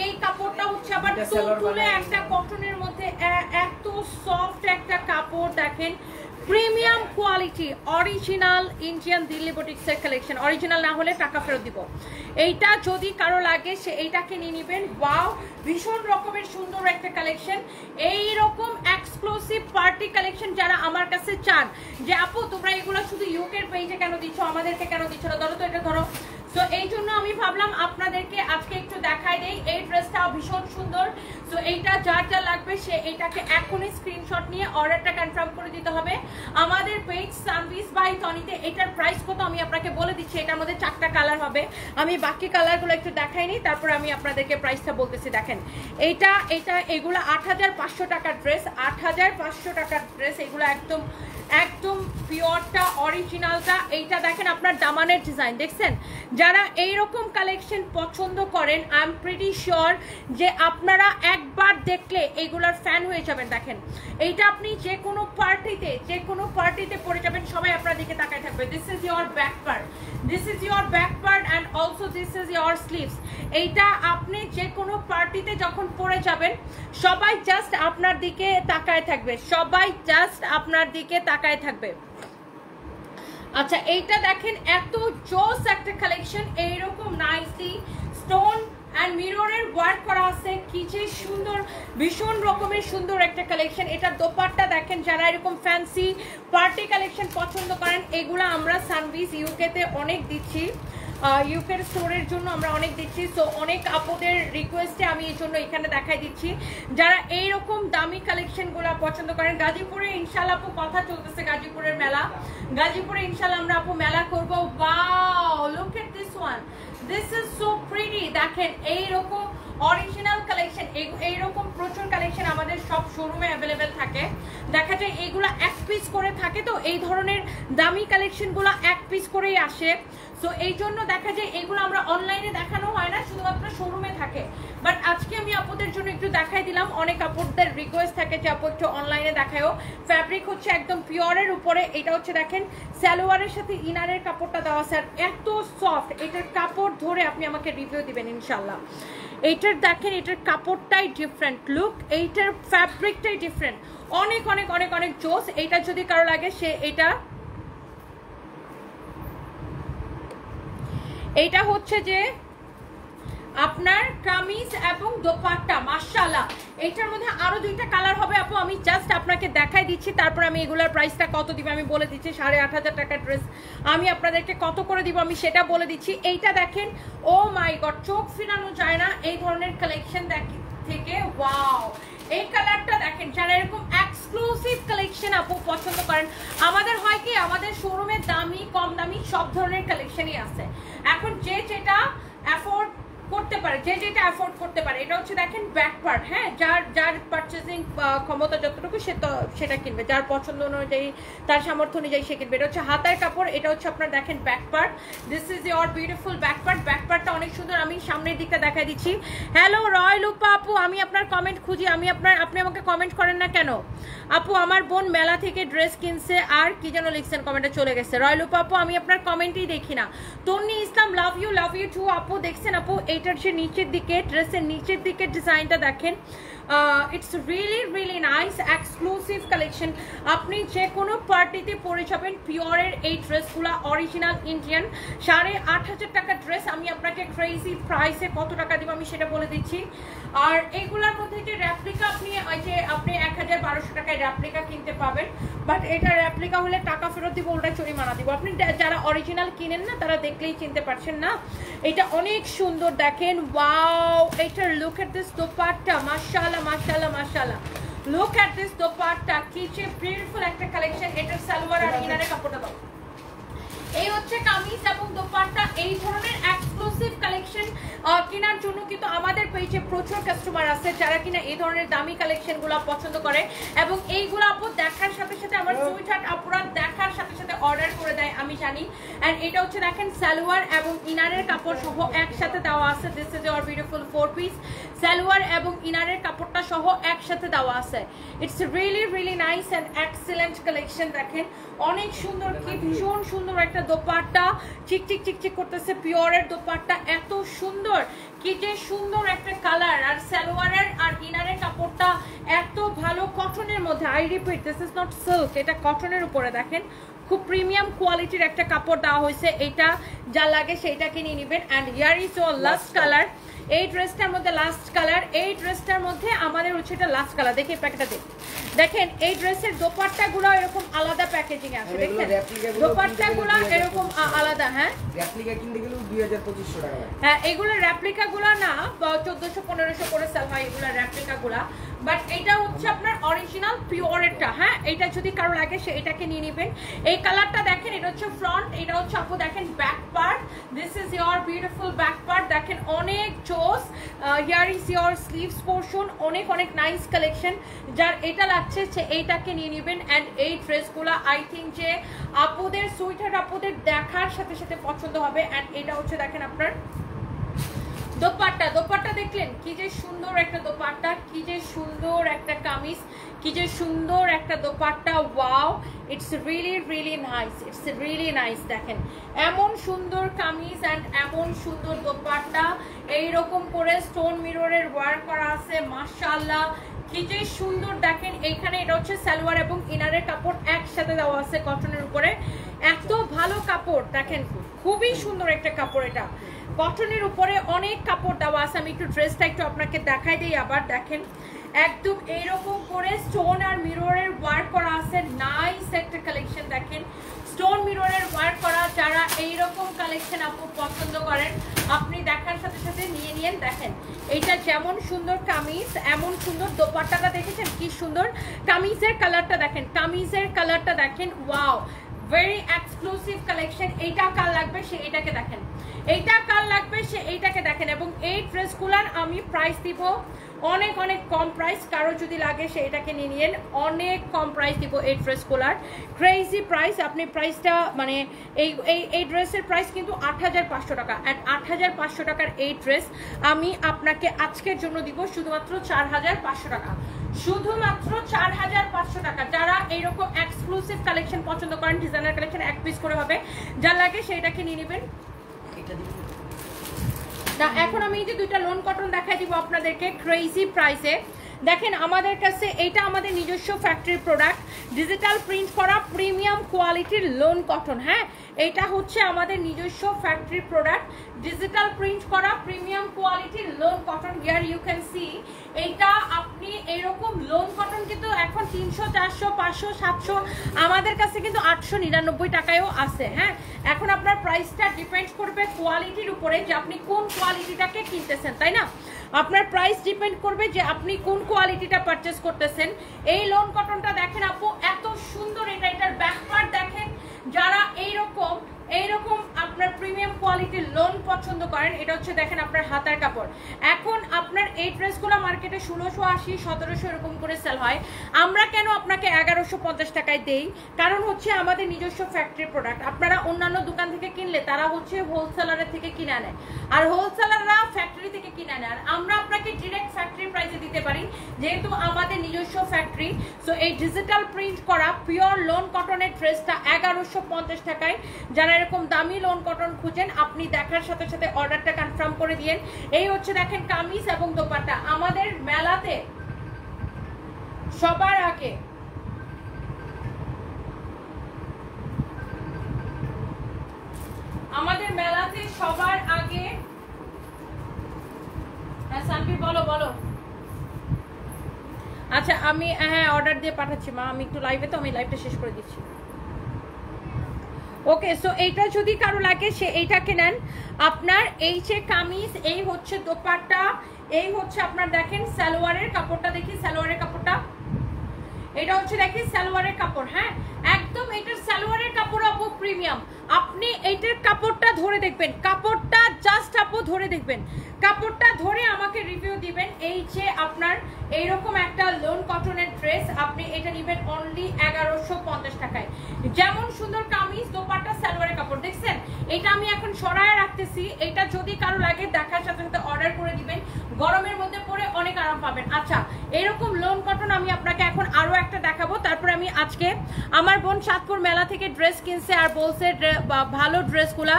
এই কাপড়টা হচ্ছে আবার তুলে একটা কটনের মধ্যে, এত সফট একটা কাপড় দেখেন, premium quality, original Indian Delhi বুটিক্সের কালেকশন। অরিজিনাল না হলে টাকা ফেরত দিব। এইটা যদি কারো লাগে সে এইটাকে নিয়ে নেবেন। ওয়াও, ভীষণ রকমের সুন্দর একটা কালেকশন। এইরকম এক্সক্লুসিভ পার্টি কালেকশন যারা আমার কাছে চান যে আপু তোমরা এগুলো শুধু ইউকের পেজে কেন দিচ্ছ, আমাদেরকে কেন দিচ্ছ না, ধরো তো এটা ধরো। সো এই জন্য আমি ভাবলাম আপনাদেরকে আজকে একটু দেখাই দেই। এই ড্রেসটা ভীষণ সুন্দর। সো এইটা যার যা লাগবে সে এইটাকে এখনই স্ক্রিনশট নিয়ে অর্ডারটা কনফার্ম করে দিতে হবে আমাদের পেজ সানভিস বাই টনিতে। এটার প্রাইস কত আমি আপনাকে বলে দিচ্ছি। এটার মধ্যে 4টা কালার হবে, আমি বাকি কালারগুলো একটু দেখাই নি, তারপর আমি আপনাদেরকে প্রাইসটা বলতেছি। দেখেন এগুলো 8500 টাকার ড্রেস, 8500 টাকার ড্রেস। এগুলো একদম একদম পিওরটা, অরিজিনালটা। এইটা দেখেন আপনার দামানের ডিজাইন দেখছেন। যারা এইরকম কালেকশন পছন্দ করেন আই এম প্রিটি শিওর যে আপনারা একবার দেখলে এগুলার ফ্যান হয়ে যাবেন। দেখেন এইটা আপনি যে কোনো পার্টিতে পরে যাবেন, সবাই আপনার দিকে তাকায় থাকবে। This is your back part, this is your back part and also this is your sleeves. এইটা আপনি যে কোনো পার্টিতে যখন পরে যাবেন সবাই জাস্ট আপনার দিকে তাকায় থাকবে, সবাই জাস্ট আপনার দিকে তাকায় থাকবে। আচ্ছা এইটা দেখেন, এত জোস একটা কালেকশন, এইরকম নাইসলি স্টোন অ্যান্ড মিররের ওয়ার্ক করা আছে, কি যে সুন্দর, ভীষণ রকমের সুন্দর একটা কালেকশন। এটার দোপাট্টা দেখেন। যারা এরকম ফ্যান্সি পার্টি কালেকশন পছন্দ করেন এগুলো আমরা সানভিস ইউকেতে অনেক দিচ্ছি, ইউকের স্টোরের জন্য আমরা অনেক দিচ্ছি। সো অনেক আপুদের রিকোয়েস্টে আমি এই জন্য এখানে দেখাই দিচ্ছি। যারা এইরকম দামি কালেকশনগুলো পছন্দ করেন, গাজীপুরে ইনশাল্লাহ আপু কথা চলতেছে, গাজীপুরের মেলা, গাজীপুরে ইনশাল্লাহ আমরা আপু মেলা করবো। Wow, look at this one, this is so pretty. দেখেন এইরকম অরিজিনাল কালেকশন, এইরকম প্রচুর কালেকশন আমাদের সব শোরুমে অ্যাভেলেবেল থাকে। দেখা যায় এইগুলা এক পিস করে থাকে, তো এই ধরনের দামি কালেকশনগুলো এক পিস করেই আসে। সো এই জন্য দেখা যায় এগুলো আমরা অনলাইনে দেখানো হয় না, শুধুমাত্র শোরুমে থাকে। বাট আজকে আমি আপুদের জন্য একটু দেখাই দিলাম। অনেক আপুদের রিকোয়েস্ট থাকে যে আপু একটু অনলাইনে দেখায়ও। ফ্যাব্রিক হচ্ছে একদম পিওরের উপরে। এটা হচ্ছে দেখেন সালোয়ারের সাথে ইনারের কাপড়টা দেওয়া, স্যার এত সফট। এটার কাপড় ধরে আপনি আমাকে রিভিউ দিবেন ইনশাল্লাহ। এইটার দেখেন এটার কাপড়টাই ডিফারেন্ট, লুক এইটার ফ্যাব্রিকটাই ডিফারেন্ট, অনেক অনেক অনেক অনেক জোস। এইটা যদি কারো লাগে সে এইটা হচ্ছে যে আপনার কামিজ এবং দোপাট্টা, মাশাআল্লাহ। এইটার মধ্যে আরো 2টা কালার হবে আপু, আমি জাস্ট আপনাকে দেখাই দিচ্ছি, তারপর আমি এগুলোর প্রাইসটা কত দিব আমি বলে দিচ্ছি। 8,500 টাকার ড্রেস আমি আপনাদেরকে কত করে দিব আমি সেটা বলে দিচ্ছি। এইটা দেখেন, ও মাই গড, চোখ ফিরানো যায় না এই ধরনের কালেকশন থেকে। ওয়াও, এই কালারটা দেখেন, যারা এরকম এক্সক্লুসিভ কালেকশন আপু পছন্দ করেন, আমাদের হয় কি আমাদের শোরুমে দামি কম দামি সব ধরনের কালেকশনই আছে। এখন যে যেটা অ্যাফোর্ড করতে পারে, যে যেটা অ্যাফোর্ড করতে পারে, এটা হচ্ছে দেখেন ব্যাক পার্ট, হ্যাঁ, যার পারচেজিং ক্ষমতা যতটুকু সে তো সেটা কিনবে, যার পছন্দ অনুযায়ী তার সামর্থ্য অনুযায়ী সে কিনবে। এটা হচ্ছে হাতার কাপড়, এটা হচ্ছে আপনার দেখেন back part, this is your beautiful back part. Back পার্টটা অনেক সুন্দর, আমি সামনের দিকটা দেখাই দিচ্ছি। হ্যালো রয় লুপা আপু, আমি আপনার কমেন্ট খুঁজি, আপনি আমাকে কমেন্ট করেন না কেন আপু? আমার বোন মেলা থেকে ড্রেস কিনছে আর কি যেন লিখছেন কমেন্টে চলে গেছে। রয় লুপা আপু, আমি আপনার কমেন্টই দেখি না। তন্নি ইসলাম, লাভ ইউ টু আপু। দেখছেন আপু এইটার যে নিচের দিকে, ড্রেসের নিচের দিকে ডিজাইনটা দেখেন, it's really nice exclusive collection. আপনি যে কোনো পার্টিতে পরে যাবেন পিওরের এই ড্রেসগুলো, অরিজিনাল ইন্ডিয়ান। 8,500 টাকার ড্রেস আমি আপনাকে ক্রেজি প্রাইসে কত টাকা দিব আমি সেটা বলে দিচ্ছি। আর এইগুলোর মধ্যে যে রেপ্লিকা আপনি 1,000-1,200 টাকায় রেপ্লিকা কিনতে পাবেন, বাট এটা রেপ্লিকা হলে টাকা ফেরত দিব, ওটা জরিমানা দিব। আপনি যারা অরিজিনাল কিনেন না তারা দেখলেই চিনতে পারছেন না। এটা অনেক সুন্দর দেখেন, ওয়াও, এটার লুক এট দিস দোপাট্টা, মাশাআল্লাহ মাশাআল্লাহ মাশাআল্লাহ, লুক এট দিস দোপাট্টা, কি যে বিউটিফুল একটা কালেকশন। এটার সালোয়ার আর ইনারের কাপড়টা দাও। এই হচ্ছে কামিজ এবং দোপাট্টা। এই ধরনের এক্সক্লুসিভ কালেকশন কেনার জন্য কিন্তু আমাদের পেজে প্রচুর কাস্টমার আছে যারা কিনা এই ধরনের দামি কালেকশনগুলো পছন্দ করে, এবং এইগুলো আপু দেখার সাথে সাথে আমার সুইটহার্ট আপুরা দেখার সাথে সাথে অর্ডার করে দেয়, আমি জানি। এন্ড এটা হচ্ছে দেখেন সালোয়ার এবং ইনারের কাপড় সহ একসাথে দেওয়া আছে। This is your beautiful 4 piece, salwar এবং ইনারের কাপড়টা সহ একসাথে দেওয়া আছে। It's really nice and excellent collection. দেখেন অনেক সুন্দর, কি ভীষণ সুন্দর একটা দোপাট্টা, চিকচিক চিকচিক করতেছে, পিওরের দোপাট্টা, এত সুন্দর, কি যে সুন্দর একটা কালার। আর সালোয়ারের আর ইনারের কাপড়টা এত ভালো, কটনের মধ্যে। I repeat, this is not silk, এটা কটনের উপরে। দেখেন খুব প্রিমিয়াম কোয়ালিটির একটা কাপড় দেওয়া হয়েছে। এটা যা লাগে সেইটাকে নিয়ে নেবেন। And here is your last colour. এই ড্রেসটার মধ্যে লাস্ট কালার, এই ড্রেসটার মধ্যে আমাদের হচ্ছে এটা লাস্ট কালার। দেখি প্যাকেটটা দেখেন, এই ড্রেসের দোপাট্টাগুলো এরকম আলাদা প্যাকেজিং আছে, দেখেন দোপাট্টাগুলো এরকম আলাদা। হ্যাঁ, রেপ্লিকা কিনতে গেলে 2,000-2,500 টাকা লাগে। হ্যাঁ, এগুলো রেপ্লিকাগুলো না, 1400-1500 করে সেল হয় এগুলো রেপ্লিকাগুলো, বাট এটা হচ্ছে আপনার অরিজিনাল পিওরেরটা। হ্যাঁ, এটা যদি কারো লাগে সে এটাকে নিয়ে নেবেন। এই কালারটা দেখেন, এটা হচ্ছে ফ্রন্ট, এটা হচ্ছে আপু দেখেন back part. This is your beautiful back part. দেখেন অনেক জোস। Here is your sleeves portion, অনেক অনেক নাইস কালেকশন। যার এটা লাগছে সে এইটাকে নিয়ে নেবেন। অ্যান্ড এই ড্রেসগুলো আই থিঙ্ক যে আপুদের, সুইটহার্ট আপুদের দেখার সাথে সাথে পছন্দ হবে। অ্যান্ড এটা হচ্ছে দেখেন আপনার দোপাট্টা। দোপাট্টা দেখলেন কি যে সুন্দর একটা দোপাট্টা, কি যে সুন্দর একটা কামিজ, কি যে সুন্দর একটা dupatta. Wow, it's really nice, it's really nice. দেখেন এমন সুন্দর কামিজ অ্যান্ড এমন সুন্দর দোপাট্টা, এইরকম করে স্টোন মিররের ওয়ার্ক করা আছে, মাশাআল্লাহ কি যে সুন্দর। দেখেন এইখানে এটা হচ্ছে সালোয়ার এবং ইনারের কাপড় একসাথে দেওয়া আছে কটনের উপরে। এত ভালো কাপড়, দেখেন খুবই সুন্দর একটা কাপড়। এটা কটনের উপরে অনেক কাপড় দেওয়া আছে। আমি একটু ড্রেসটা একটু আপনাকে দেখাই দিই আবার। দেখেন একদম এইরকম করে স্টোন আর মিররের ওয়ার্ক করা আছে, নাইস একটা কালেকশন। দেখেন স্টোন মিররের ওয়ার্ক করা, যারা এইরকম কালেকশন আপু পছন্দ করেন আপনি দেখার সাথে সাথে নিয়ে নিয়েন। দেখেন এইটা যেমন সুন্দর কামিজ, এমন সুন্দর দোপাট্টাটা দেখেছেন কি সুন্দর। কামিজের কালারটা দেখেন, কামিজের কালারটা দেখেন, ওয়াও, ভেরি এক্সক্লুসিভ কালেকশন। এইটা কার লাগবে সে এটাকে দেখেন, এইটা কার লাগবে সে এইটাকে দেখেন। এবং এই ড্রেসগুলার আমি প্রাইস দিব অনেক অনেক কম প্রাইস, কারো যদি লাগে সে এটাকে নিয়ে নিন, অনেক কম প্রাইস দিব এই ড্রেসগুলার, ক্রেজি প্রাইস। আপনি প্রাইসটা মানে এই ড্রেসের প্রাইস কিন্তু 8,500 টাকা। অ্যান্ড 8,500 টাকার এই ড্রেস আমি আপনাকে আজকের জন্য দিব শুধুমাত্র 4,500 টাকা, শুধুমাত্র 4,500 টাকা। যারা এইরকম এক্সক্লুসিভ কালেকশন পছন্দ করেন, ডিজাইনার কালেকশন এক পিস করে হবে, যা লাগে সেইটাকে নিয়ে নেবেন। না এখন আমি এই যে দুইটা লোন কটন দেখাই দিব আপনাদেরকে ক্রেজি প্রাইসে। দেখেন আমাদের কাছে এইটা আমাদের নিজস্ব ফ্যাক্টরি প্রোডাক্ট, ডিজিটাল প্রিন্ট করা প্রিমিয়াম কোয়ালিটির লোন কটন। হ্যাঁ, এটা হচ্ছে আমাদের নিজস্ব ফ্যাক্টরি প্রোডাক্ট, ডিজিটাল প্রিন্ট করা প্রিমিয়াম কোয়ালিটির lawn cotton. Here you can see এইটা আপনি এইরকম লোন কটন কিন্তু এখন 300, 400, 500, 700, আমাদের কাছে কিন্তু 899 টাকায়ও আছে। হ্যাঁ, এখন আপনার প্রাইসটা ডিপেন্ড করবে কোয়ালিটির উপরে যে আপনি কোন কোয়ালিটিটাকে কিনতেছেন, তাই না? আপনার প্রাইস ডিপেন্ড করবে যে আপনি কোন কোয়ালিটিটা পারচেস করতেছেন। এই লোন কটনটা দেখেন আপু এত সুন্দর, এটার ব্যাক পার্ট দেখেন। যারা এইরকম আপনার প্রিমিয়াম কোয়ালিটির লোন পছন্দ করেন, এটা হচ্ছে দেখেন আপনার হাতার কাপড়। এখন আপনার এই ড্রেসগুলো মার্কেটে 1680, 1700 এরকম করে সেল হয়। আমরা কেন আপনাকে 1150 টাকায় দেই? কারণ হচ্ছে আমাদের নিজস্ব ফ্যাক্টরি প্রোডাক্ট। আপনারা অন্যান্য দোকান থেকে কিনলে তারা হচ্ছে হোলসেলারের থেকে কিনে আনে, আর হোলসেলাররা ফ্যাক্টরি থেকে কিনে আনে, আর আমরা আপনাকে ডিরেক্ট ফ্যাক্টরি প্রাইসে দিতে পারি যেহেতু আমাদের নিজস্ব ফ্যাক্টরি। সো এই ডিজিটাল প্রিন্ট করা পিওর লোন কটনের ড্রেসটা 1150 টাকায়। যারা এরকম দামি লোন কটন খুঁজেন আপনি দেখার সাথে সাথে অর্ডারটা কনফার্ম করে দিয়েন। এই হচ্ছে দেখেন কামিজ এবং দোপাট্টা। আমাদের মেলাতে সবার আগে সানভি বলো বলো। আচ্ছা আমি হ্যাঁ অর্ডার দিয়ে পাঠাচ্ছি মা, আমি একটু লাইভে, তো আমি লাইভটা শেষ করে দিচ্ছি। ওকে, সো এইটা যদি কারো লাগে সে এইটাকে নেন। আপনার এই যে কামিজ, এই হচ্ছে দোপাট্টা, এই হচ্ছে আপনার দেখেন সালোয়ারের কাপড়টা, দেখি সালোয়ারের কাপড়টা, এটা হচ্ছে দেখি সালোয়ারের কাপড়। হ্যাঁ, একদম এটার সালোয়ারের কাপড় আপু প্রিমিয়াম। আপনি এইটার কাপড়টা ধরে দেখবেন, কাপড়টা জাস্ট আপু ধরে দেখবেন, কাপড়টা ধরে আমাকে রিভিউ দিবেন। এই যে আপনার এইরকম একটা লোন কটনের ড্রেস, আপনি এটা নেবেন অনলি 1150 টাকায়। যেমন সুন্দর কামিজ, দোপাট্টা, সালোয়ারের কাপড় দেখছেন। এটা আমি এখন সরায় রাখতেছি, এটা যদি কারো লাগে দেখার সাথে সাথে অর্ডার করে দিবেন, গরমের মধ্যে পরে অনেক আরাম পাবেন। আচ্ছা, এরকম লোন কটন আমি আপনাকে এখন আরো একটা দেখাবো। তারপরে আমি আজকে আমার বোন চাঁদপুর মেলা থেকে ড্রেস কিনছে আর বলছে ভালো ড্রেসগুলা।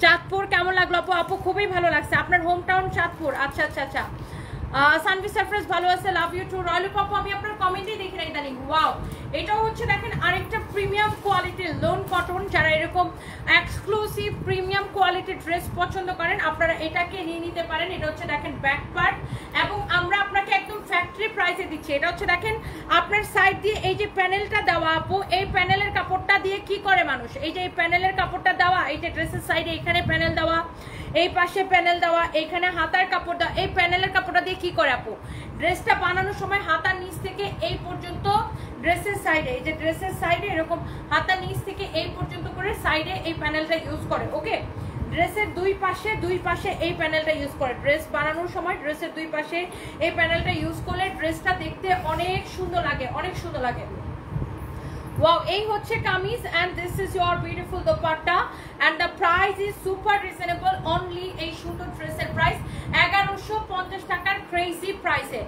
চাঁদপুর কেমন লাগলো আপু? আপু খুবই ভালো লাগছে। আপনার হোম টাউন চাঁদপুর? আচ্ছা আচ্ছা আচ্ছা। সানভি সারফ্রেজ ভালো আছে, love you too. Royal Papu আমি আপনার কমেন্টই দেখি না ইদানিং। ওয়াও, এটাও হচ্ছে দেখেন আরেকটা প্রিমিয়াম কোয়ালিটির লোন কটন। যারা এরকম এক্সক্লুসিভ প্রিমিয়াম কোয়ালিটির ড্রেস পছন্দ করেন আপনারা এটাকে নিয়ে নিতে পারেন। এটা হচ্ছে দেখেন ব্যাক পার্ট, এবং আমরা আপনাকে একদম ফ্যাক্টরি প্রাইসে দিচ্ছি। এটা হচ্ছে দেখেন আপনার সাইড দিয়ে এই যে প্যানেলটা দেওয়া আপু, এই প্যানেলের কাপড়টা দিয়ে কি করে মানুষ, এই যে এই প্যানেলের কাপড়টা দেওয়া, এই যে ড্রেসের সাইডে এখানে প্যানেল দেওয়া, এই পাশে প্যানেল দেওয়া, এখানে হাতার কাপড় দেওয়া, এই প্যানেলের কাপড়টা দিয়ে কি করে আপু, ড্রেসটা বানানোর সময় হাতার নিচ থেকে এই পর্যন্ত ড্রেসের সাইডে, এই যে ড্রেসের সাইডে এরকম হাতার নিচ থেকে এই পর্যন্ত করে সাইডে এই প্যানেলটা ইউজ করে। ওকে, ড্রেসের দুই পাশে এই প্যানেলটা ইউজ করে। ড্রেস বানানোর সময় ড্রেসের দুই পাশে এই প্যানেলটা ইউজ করলে ড্রেসটা দেখতে অনেক সুন্দর লাগে, অনেক সুন্দর লাগে। Wow, এই হচ্ছে kameez and this is your beautiful dupatta and the price is super reasonable. Only এই সুন্দর ড্রেসের প্রাইস 1150 টাকার ক্রেজি প্রাইসে,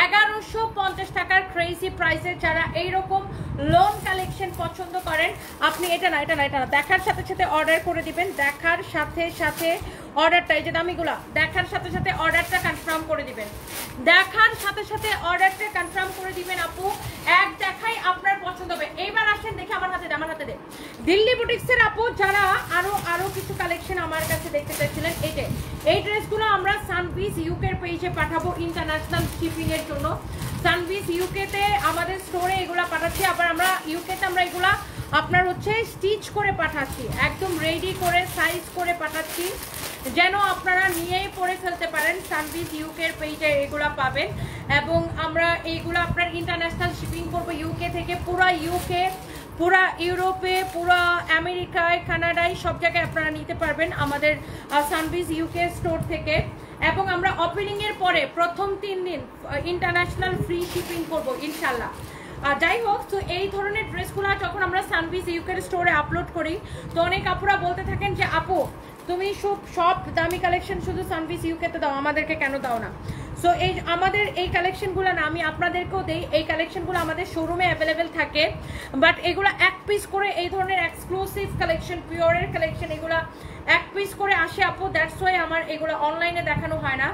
1150 টাকার ক্রেজি প্রাইসে। যারা এইরকম লোন কালেকশন পছন্দ করেন আপনি এটা না দেখার সাথে সাথে অর্ডার করে দিবেন। দেখার সাথে সাথে অর্ডারটা, এই যে দামিগুলা, দেখার সাথে সাথে অর্ডারটা কনফার্ম করে দিবেন, দেখার সাথে সাথে অর্ডারটা কনফার্ম করে দিবেন আপু। এক দেখাই আপনার পছন্দ হবে। এইবার আসেন দেখে আমার হাতে দে দিল্লি বুটিক্সের আপু যারা আরো কিছু কালেকশন আমার কাছে দেখতে চাইছিলেন, এই ড্রেসগুলো আমরা সানভিস ইউকের পেজে পাঠাবো ইন্টারন্যাশনাল শিপিং এর জন্য। সানভিস ইউকেতে আমাদের স্টোরে এগুলা পাঠাচ্ছি, আবার আমরা ইউকেতে আমরা এগুলা আপনার হচ্ছে স্টিচ করে পাঠাচ্ছি, একদম রেডি করে সাইজ করে পাঠাচ্ছি যেন আপনারা নিয়েই পরে ফেলতে পারেন। সানভিস ইউকের পেজে এগুলা পাবেন, এবং আমরা এইগুলো আপনার ইন্টারন্যাশনাল শিপিং করবো ইউকে থেকে পুরা ইউকে, পুরা ইউরোপে, পুরা আমেরিকায়, কানাডায়, সব জায়গায় আপনারা নিতে পারবেন আমাদের সানভিস ইউকে স্টোর থেকে। এবং আমরা ওপেনিং এর পরে প্রথম 3 দিন ইন্টারন্যাশনাল ফ্রি শিপিং করবো ইনশাল্লাহ। যাই হোক, তো এই ধরনের ড্রেসগুলো যখন আমরা সানভিস ইউকের স্টোরে আপলোড করি তো অনেক আপুরা বলতে থাকেন যে আপু তুমি সব দামি কালেকশন শুধু সানভিস ইউকেতে দাও, আমাদেরকে কেন দাও না? সো এই আমাদের এই কালেকশনগুলো না আমি আপনাদেরকেও দেই, এই কালেকশনগুলো আমাদের শোরুমে অ্যাভেলেবেল থাকে, বাট এগুলো এক পিস করে এই ধরনের এক্সক্লুসিভ কালেকশন, পিওরের কালেকশন, এগুলা এক পিস করে আসে আপু, দ্যাটস ওয়াই আমার এগুলো অনলাইনে দেখানো হয় না।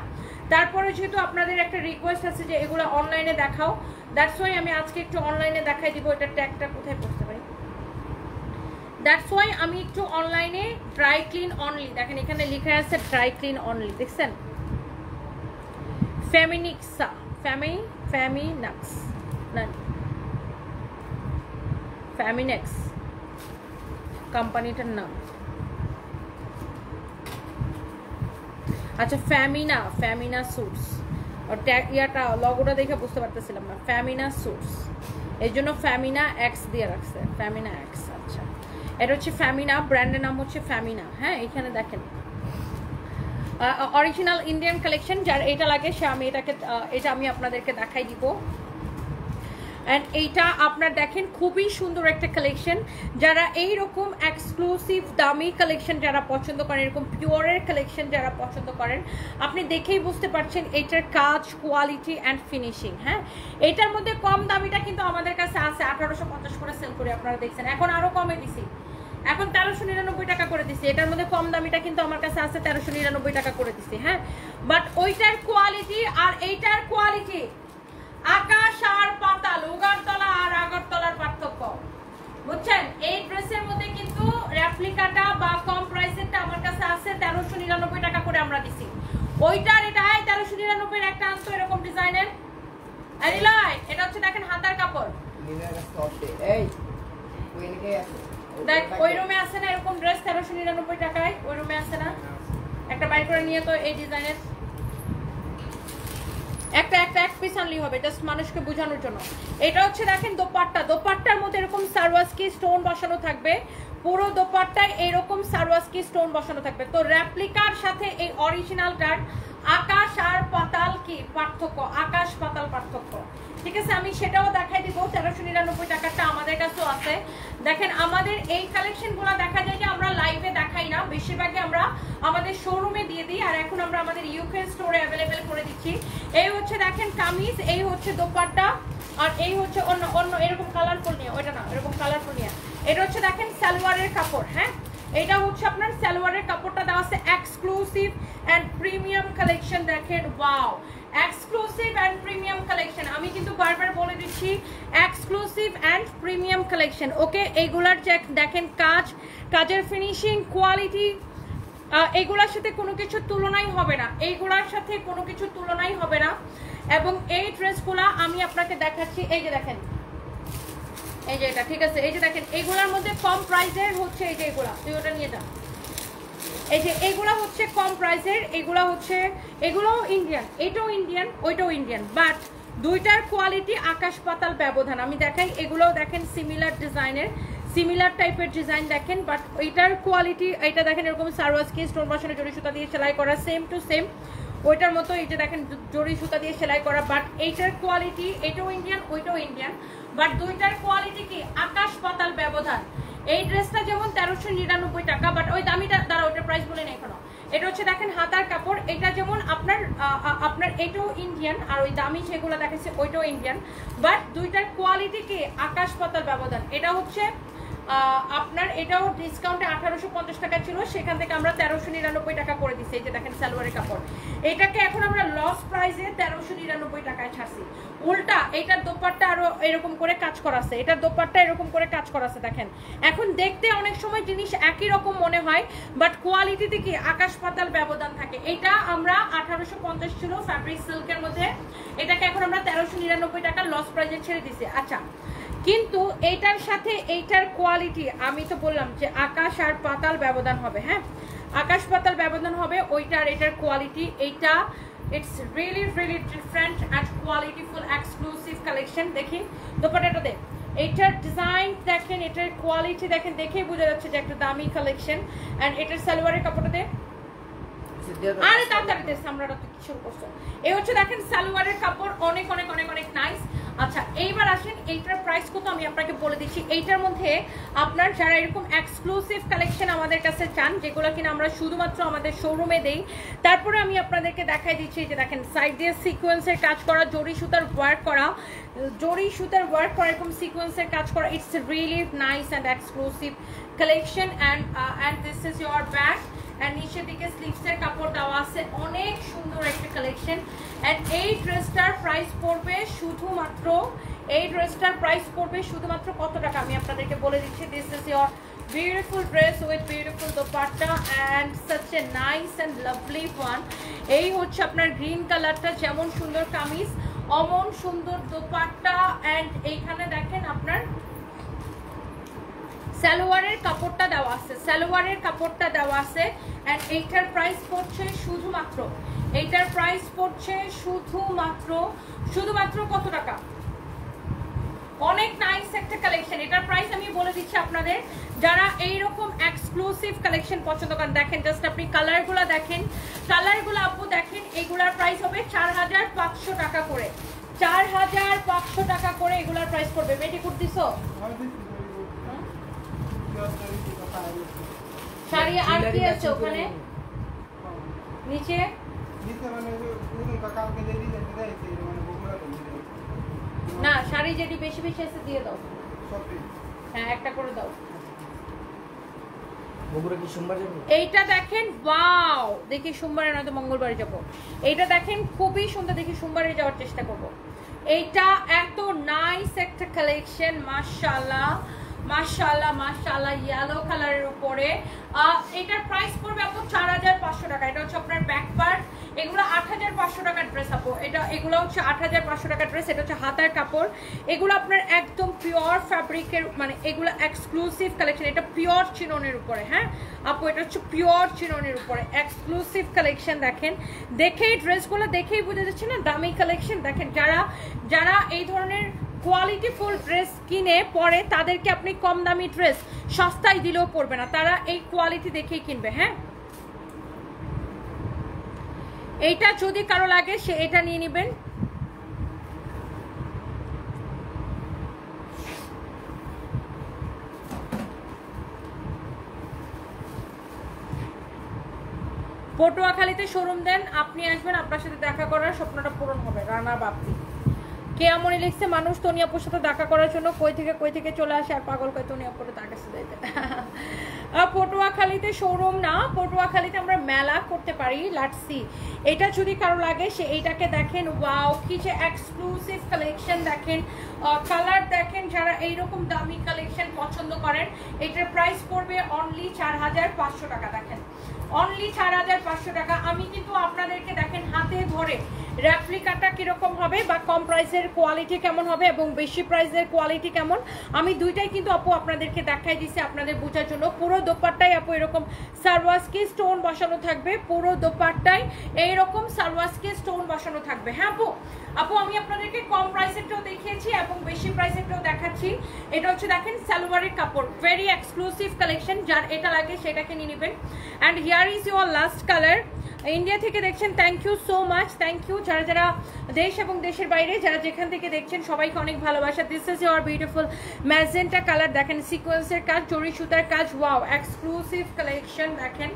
তারপরে যেহেতু আপনাদের একটা রিকোয়েস্ট আছে যে এগুলো অনলাইনে দেখাও, দ্যাটস ওয়াই আমি আজকে একটু অনলাইনে দেখাই দিব। এটা ট্যাগটা কোথায় পড়তে পারি, দ্যাটস ওয়াই আমি একটু অনলাইনে ড্রাই ক্লিন অনলি, দেখেন এখানে লেখা আছে ড্রাই ক্লিন অনলি, দেখছেন? ফেমিনিক্সা, ফেমিনাক্স না ফেমিনেক্স কোম্পানিটার নাম। আচ্ছা ফেমিনা সুটস, ইয়াটা লগোটা দেখে বুঝতে পারতেছিলাম না, ফেমিনা সুটস, এই জন্য ফেমিনা এক্স দিয়ে রাখছে, ফেমিনা এক্স। আচ্ছা এটা হচ্ছে ফেমিনা, ব্র্যান্ডের নাম হচ্ছে ফেমিনা। হ্যাঁ এখানে দেখেন অরিজিনাল ইন্ডিয়ান কালেকশন, যার এটা লাগে সে আমি এটা আমি আপনাদেরকে দেখাই দিব। অ্যান্ড এইটা আপনার দেখেন খুবই সুন্দর একটা কালেকশন, যারা এইরকম এক্সক্লুসিভ দামি কালেকশন যারা পছন্দ করেন, এরকম পিওরের কালেকশন যারা পছন্দ করেন, আপনি দেখেই বুঝতে পারছেন এইটার কাজ, কোয়ালিটি অ্যান্ড ফিনিশিং। হ্যাঁ এইটার মধ্যে কম দামিটা কিন্তু আমাদের কাছে আছে 1850 করে সেল করে, আপনারা দেখছেন এখন আরো কমে দিছি, এখন 1399 টাকা করে দিছি। এটার মধ্যে কম দামিটা কিন্তু আমার কাছে আছে 1399 টাকা করে দিছি। হ্যাঁ বাট ওইটার কোয়ালিটি আর এইটার কোয়ালিটি আকাশ আর পাতাল, উগারতলা আর আগরতলার পার্থক্য, বুঝছেন? এই ড্রেসের মধ্যে কিন্তু রেপ্লিকাটা বা কম প্রাইসেরটা আমার কাছে আছে 1399 টাকা করে আমরা দিছি। ওইটার এটা 1399 এর একটা আনতো এরকম ডিজাইনের, এটা হচ্ছে দেখেন হাতার কাপড়, দেখ ওই রুমে আছে না এরকম ড্রেস 1399 টাকায়, ওই রুমে আছে না, একটা বাইর করে নিয়ে তো এই ডিজাইনের এক পিস আনলি হবে, জাস্ট মানুষকে বোঝানোর জন্য। এটা হচ্ছে দেখেন দোপাট্টার মধ্যে এরকম সারওয়াস্কি স্টোন বসানো থাকবে, পুরো দোপাট্টায় এরকম সারওয়াস্কি স্টোন বসানো থাকবে। তো রেপ্লিকার সাথে এই অরিজিনালটার আকাশ আর পাতাল কি পার্থক্য, আকাশ পাতাল পার্থক্য। ঠিক আছে আমি সেটাও দেখাই দিব। 1399 টাকাটা আমাদের কাছেও আছে। দেখেন আমাদের এই কালেকশনগুলো দেখা যায় যে আমরা লাইভে দেখাই না, বেশিরভাগই আমরা আমাদের শোরুমে দিয়ে দিই, আর এখন আমরা আমাদের ইউকে স্টোরে অ্যাভেলেবেল করে দিচ্ছি। এই হচ্ছে দেখেন কামিজ, এই হচ্ছে দোপাট্টা, আর এই হচ্ছে অন্য এরকম কালারফুল নিয়ে, ওইটা না এরকম কালারফুল নিয়ে, এটা হচ্ছে দেখেন সালোয়ারের কাপড়। হ্যাঁ এটা হচ্ছে আপনার সালোয়ারের কাপড়টা দেওয়া আছে এক্সক্লুসিভ এন্ড প্রিমিয়াম কালেকশন। দেখেন wow, exclusive and premium collection, আমি কিন্তু বারবার বলে দিচ্ছি exclusive and premium collection. Okay এইগুলার দেখেন কাজের ফিনিশিং, কোয়ালিটি, এইগুলার সাথে কোনো কিছু তুলনাই হবে না, এইগুলার সাথে কোনো কিছু তুলনাই হবে না। এবং এই ড্রেসগুলা আমি আপনাকে দেখাচ্ছি, এই যে দেখেন এই যে এটা, ঠিক আছে এই যে দেখেন এইগুলার মধ্যে কম প্রাইসের হচ্ছে এই যে এগুলা, তুই ওটা নিয়ে যা, এই যে এইগুলা হচ্ছে কম প্রাইসের, এগুলোও ইন্ডিয়ান, এটাও ইন্ডিয়ান ওইটাও ইন্ডিয়ান, বাট দুইটার কোয়ালিটি আকাশ পাতাল ব্যবধান। আমি দেখাই, এগুলোও দেখেন সিমিলার ডিজাইনের, সিমিলার টাইপের ডিজাইন দেখেন, বাট এইটার কোয়ালিটি, এটা দেখেন এরকম সারওয়াস্কি স্টোন বসানো জরি সুতা দিয়ে সেলাই করা, সেম টু সেম ওইটার মতো, এই যে দেখেন জরি সুতা দিয়ে সেলাই করা, বাট এইটার কোয়ালিটি, এটাও ইন্ডিয়ান ওইটাও ইন্ডিয়ান, বাট দুইটার কোয়ালিটি কি আকাশ পাতাল ব্যবধান। এই ড্রেসটা যেমন 1399 টাকা, বাট ওই দামিটা দ্বারা ওইটার প্রাইস বলে নেই এখনো। এটা হচ্ছে দেখেন হাতার কাপড়, এটা যেমন আপনার এটাও ইন্ডিয়ান, আর ওই দামি যেগুলো দেখাচ্ছে ওইটাও ইন্ডিয়ান, বাট দুইটার কোয়ালিটি কি আকাশ পাতাল ব্যবধান। এটা হচ্ছে আপনার এটাও ডিসকাউন্টে 1850 টাকা ছিল, সেখান থেকে আমরা 1399 টাকা করে দিচ্ছি। এই যে দেখেন সালোয়ারের কাপড়, এটাকে এখন আমরা লস প্রাইসে 1399 টাকায় ছাড়ছি। উল্টা এটার দোপাট্টা আরো এরকম করে কাজ করা আছে, এটার দোপাট্টা এরকম করে কাজ করা আছে। দেখেন এখন দেখতে অনেক সময় জিনিস একই রকম মনে হয়, বাট কোয়ালিটিতে কি আকাশ পাতাল ব্যবধান থাকে। এটা আমরা 1850 ছিল ফ্যাব্রিক সিল্কের মধ্যে, এটাকে এখন আমরা 1399 টাকা লস প্রাইসে ছেড়ে দিছি। আচ্ছা কিন্তু এইটার সাথে এইটার কোয়ালিটি আমি তো বললাম যে আকাশ আর পাতাল ব্যবধান হবে। হ্যাঁ আকাশ পাতাল ব্যবধান হবে ওইটার এটার কোয়ালিটি, এইটা it's really different and qualityful exclusive collection. দেখি দোপাট্টাটা দেখ, এইটার ডিজাইন দেখেন, এটার কোয়ালিটি দেখেন, দেখেই বোঝা যাচ্ছে যে একটা দামি কালেকশন। অ্যান্ড এটার সালোয়ারের কাপড়টা দেখ, আরে তাড়াতাড়ি দে, সামরাটা তো কিছু করছো। এই হচ্ছে দেখেন সালোয়ারের কাপড়, অনেক অনেক অনেক অনেক নাইস। আচ্ছা এইবার আসেন এইটার প্রাইস কত আমি আপনাকে বলে দিচ্ছি। এইটার মধ্যে আপনার যারা এরকম এক্সক্লুসিভ কালেকশন আমাদের কাছে চান, যেগুলো কিনা আমরা শুধুমাত্র আমাদের শোরুমে দেই, তারপরে আমি আপনাদেরকে দেখাই দিচ্ছি। যে দেখেন সাইড দিয়ে সিকোয়েন্সের কাজ করা, জরি সুতার ওয়ার্ক করা এরকম সিকোয়েন্সের কাজ করা, it's really nice and exclusive collection. And this is your bag. And নিচের দিকে স্লিভসের কাপড় দেওয়া আছে, অনেক সুন্দর একটা কালেকশন। এন্ড এই ড্রেসটার প্রাইস পড়বে শুধুমাত্র, এই ড্রেসটার প্রাইস পড়বে শুধুমাত্র কত টাকা আমি আপনাদেরকে বলে দিচ্ছি। This is your beautiful dress with beautiful dupatta and such a nice and lovely one. এই হচ্ছে আপনার গ্রিন কালারটা, যেমন সুন্দর কামিজ অমন সুন্দর দুপাট্টা। এন্ড এইখানে দেখেন আপনার সালোয়ারের কাপড়টা দেওয়া আছে, সালোয়ারের কাপড়টা দেওয়া আছে। এন্ড এইটার প্রাইস পড়ছে শুধুমাত্র, এইটার প্রাইস পড়ছে শুধুমাত্র কত টাকা? অনেক নাইস একটা কালেকশন। এটার প্রাইস আমি বলে দিচ্ছি আপনাদের, যারা এইরকম এক্সক্লুসিভ কালেকশন পছন্দ করেন। দেখেন জাস্ট আপনি কালারগুলো দেখেন, কালারগুলো আপু দেখেন। এগুলার প্রাইস হবে 4500 টাকা করে, 4500 টাকা করে এগুলার প্রাইস পড়বে। পেটিকুট দিছো শাড়ি আর কি আছে ওখানে নিচে? না শাড়ি যেটি বেশি বেশি আছে দিয়ে দাও। হ্যাঁ একটা করে দাও। এইটা দেখেন, ওয়াও, দেখি সোমবারে নয়তো মঙ্গলবারে যাবো। এইটা দেখেন খুবই সুন্দর, দেখি সোমবারে যাওয়ার চেষ্টা করবো। এইটা এত নাইস একটা কালেকশন, মাশাআল্লাহ মাশাআল্লাহ মাশাআল্লাহ, ইয়েলো কালারের উপরে। এটার প্রাইস পড়বে আপু 4500 টাকা। এটা হচ্ছে আপনার ব্যাক পার্ট, এগুলো 8500 টাকার ড্রেস আপু। এগুলো হচ্ছে 8500 টাকার ড্রেস। এটা হচ্ছে হাতার কাপড়, এগুলো আপনার একদম পিওর ফ্যাব্রিকের, মানে এগুলো এক্সক্লুসিভ কালেকশন। এটা পিওর চিননের উপরে, হ্যাঁ আপু এটা হচ্ছে পিওর চিননের উপরে এক্সক্লুসিভ কালেকশন। দেখেন দেখেই ড্রেসগুলো দেখেই বোঝা যাচ্ছে না দামি কালেকশন। দেখেন যারা এই ধরনের কোয়ালিটিফুল ড্রেস কিনে পরে তাদেরকে আপনি কম দামি ড্রেস সস্তায় দিলেও পড়বে না, তারা এই কোয়ালিটি দেখেই কিনবে। হ্যাঁ এইটা যদি কারো লাগে সে এটা নিয়ে নেবেন। পটুয়াখালীতে শোরুম দেন, আপনি আসবেন, আপনার সাথে দেখা করার স্বপ্নটা পূরণ হবে। রানা বাপ্পি কেয়ামনি লিখছে, মানুষ তনিয়াপুর সাথে দেখা করার জন্য কই থেকে চলে আসে, আর পাগল কই তনিয়াপুরে তার কাছে যাইতে। পটুয়াখালীতে শোরুম না, পটুয়াখালীতে আমরা মেলা করতে পারি। লাটসি এটা যদি কারো লাগে সে এইটাকে দেখেন, ওয়াও কি যে এক্সক্লুসিভ কালেকশন। দেখেন কালার দেখেন, যারা এইরকম দামি কালেকশন পছন্দ করেন এটার প্রাইস পড়বে অনলি 4500 টাকা। দেখেন অনলি 4500 টাকা। আমি কিন্তু আপনাদেরকে দেখেন হাতে ধরে রেপ্লিকাটা কিরকম হবে বা কম প্রাইসের কোয়ালিটি কেমন হবে এবং বেশি প্রাইসের কোয়ালিটি কেমন, আমি দুইটাই কিন্তু আপু আপনাদেরকে দেখাই দিছি আপনাদের বোঝার জন্য। পুরো দোপাট্টায় আপু এরকম সারওয়াসকি স্টোন বসানো থাকবে, পুরো দোপাট্টায় এইরকম সারওয়াসকি স্টোন বসানো থাকবে। হ্যাঁ আপু আমি আপনাদেরকে কম প্রাইসেরটাও দেখিয়েছি এবং বেশি প্রাইসেরটাও দেখাচ্ছি। এটা হচ্ছে দেখেন সালোয়ারের কাপড়, ভেরি এক্সক্লুসিভ কালেকশন। যার এটা লাগে সেটাকে নিয়ে নেবেন। And here is your last colour. India থেকে দেখছেন, thank you so much, thank you. যারা দেশ এবং দেশের বাইরে যারা যেখান থেকে দেখছেন সবাইকে অনেক ভালোবাসা। This is your beautiful magenta colour. দেখেন সিকোয়েন্সের কাজ, জরি সুতার কাজ, ওয়াও এক্সক্লুসিভ কালেকশন। দেখেন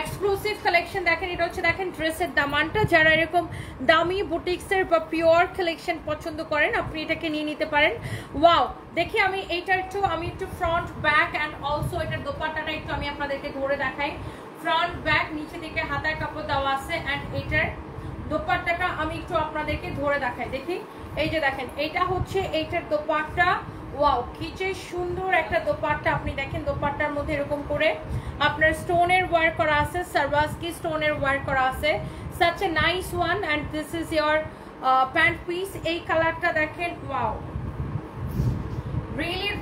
এক্সক্লুসিভ কালেকশন দেখেন। এটা হচ্ছে দেখেন ড্রেসের দামানটা, যারা এরকম দামি বুটিক্সের বা পিওর কালেকশন পছন্দ করেন আপনি এটাকে নিয়ে নিতে পারেন। ওয়াও দেখি আমি একটু ফ্রন্ট ব্যাক অ্যান্ড অলসো এটার দোপাট্টাটা একটু আমি আপনাদেরকে ধরে দেখাই। ফ্রন্ট ব্যাক নিচে দিকে হাতার কাপড় দেওয়া আছে অ্যান্ড এটার দোপাট্টাটা আমি একটু আপনাদেরকে ধরে দেখাই। দেখি এই যে দেখেন এইটা হচ্ছে এইটার দোপাট্টা। ওয়াও কি যে সুন্দর একটা দোপাট্টা। আপনি দেখেন দোপাট্টার মধ্যে এরকম করে আপনার স্টোনের ওয়ার্ক করা আছে, সারওয়াসকি স্টোনের ওয়ার্ক করা আছে। such a nice one and this is your pant piece. এই কালারটা দেখেন, wow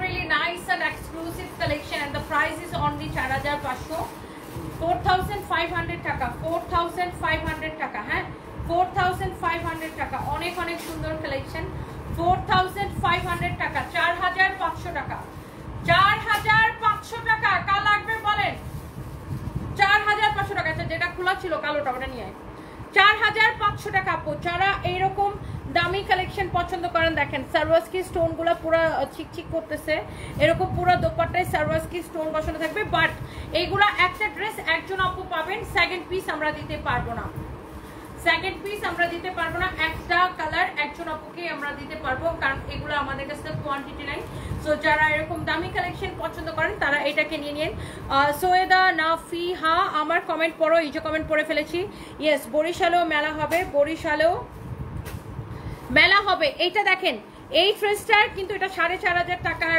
really nice and exclusive collection and the price is only 4500, 4500 টাকা, 4500 টাকা। হ্যাঁ 4500 টাকা, অনেক সুন্দর কালেকশন। 4500 টাকা, 4500 টাকা, 4500 টাকা। কাল লাগবে বলেন? 4500 টাকা। আচ্ছা যেটা খোলা ছিল কালোটা ওটা নিয়ে 4500 টাকা আপু। যারা এইরকম দামি কালেকশন পছন্দ করেন দেখেন সারওয়াসকি স্টোন গুলো পুরো চিকচিক করতেছে, এরকম পুরো দোপাট্টায় সারওয়াসকি স্টোন বসানো থাকবে। বাট এইগুলা একটা ড্রেস একজন আপু পাবেন, সেকেন্ড পিস আমরা দিতে পারবো না, সেকেন্ড পিস আমরা দিতে পারবো না। একটা কালার একজন আপুকে আমরা দিতে পারবো, কারণ এগুলো আমাদের কাছে কোয়ান্টিটি নাই। সো যারা এরকম দামি কালেকশন পছন্দ করেন তারা এটাকে নিয়ে নিন। সৈয়দা নাফিহা আমার কমেন্ট পড়ো, এই যে কমেন্ট পড়ে ফেলেছি। ইয়েস, বরিশালেও মেলা হবে, বরিশালেও মেলা হবে। এইটা দেখেন, এই ড্রেসটার কিন্তু এটা 4,500 টাকার,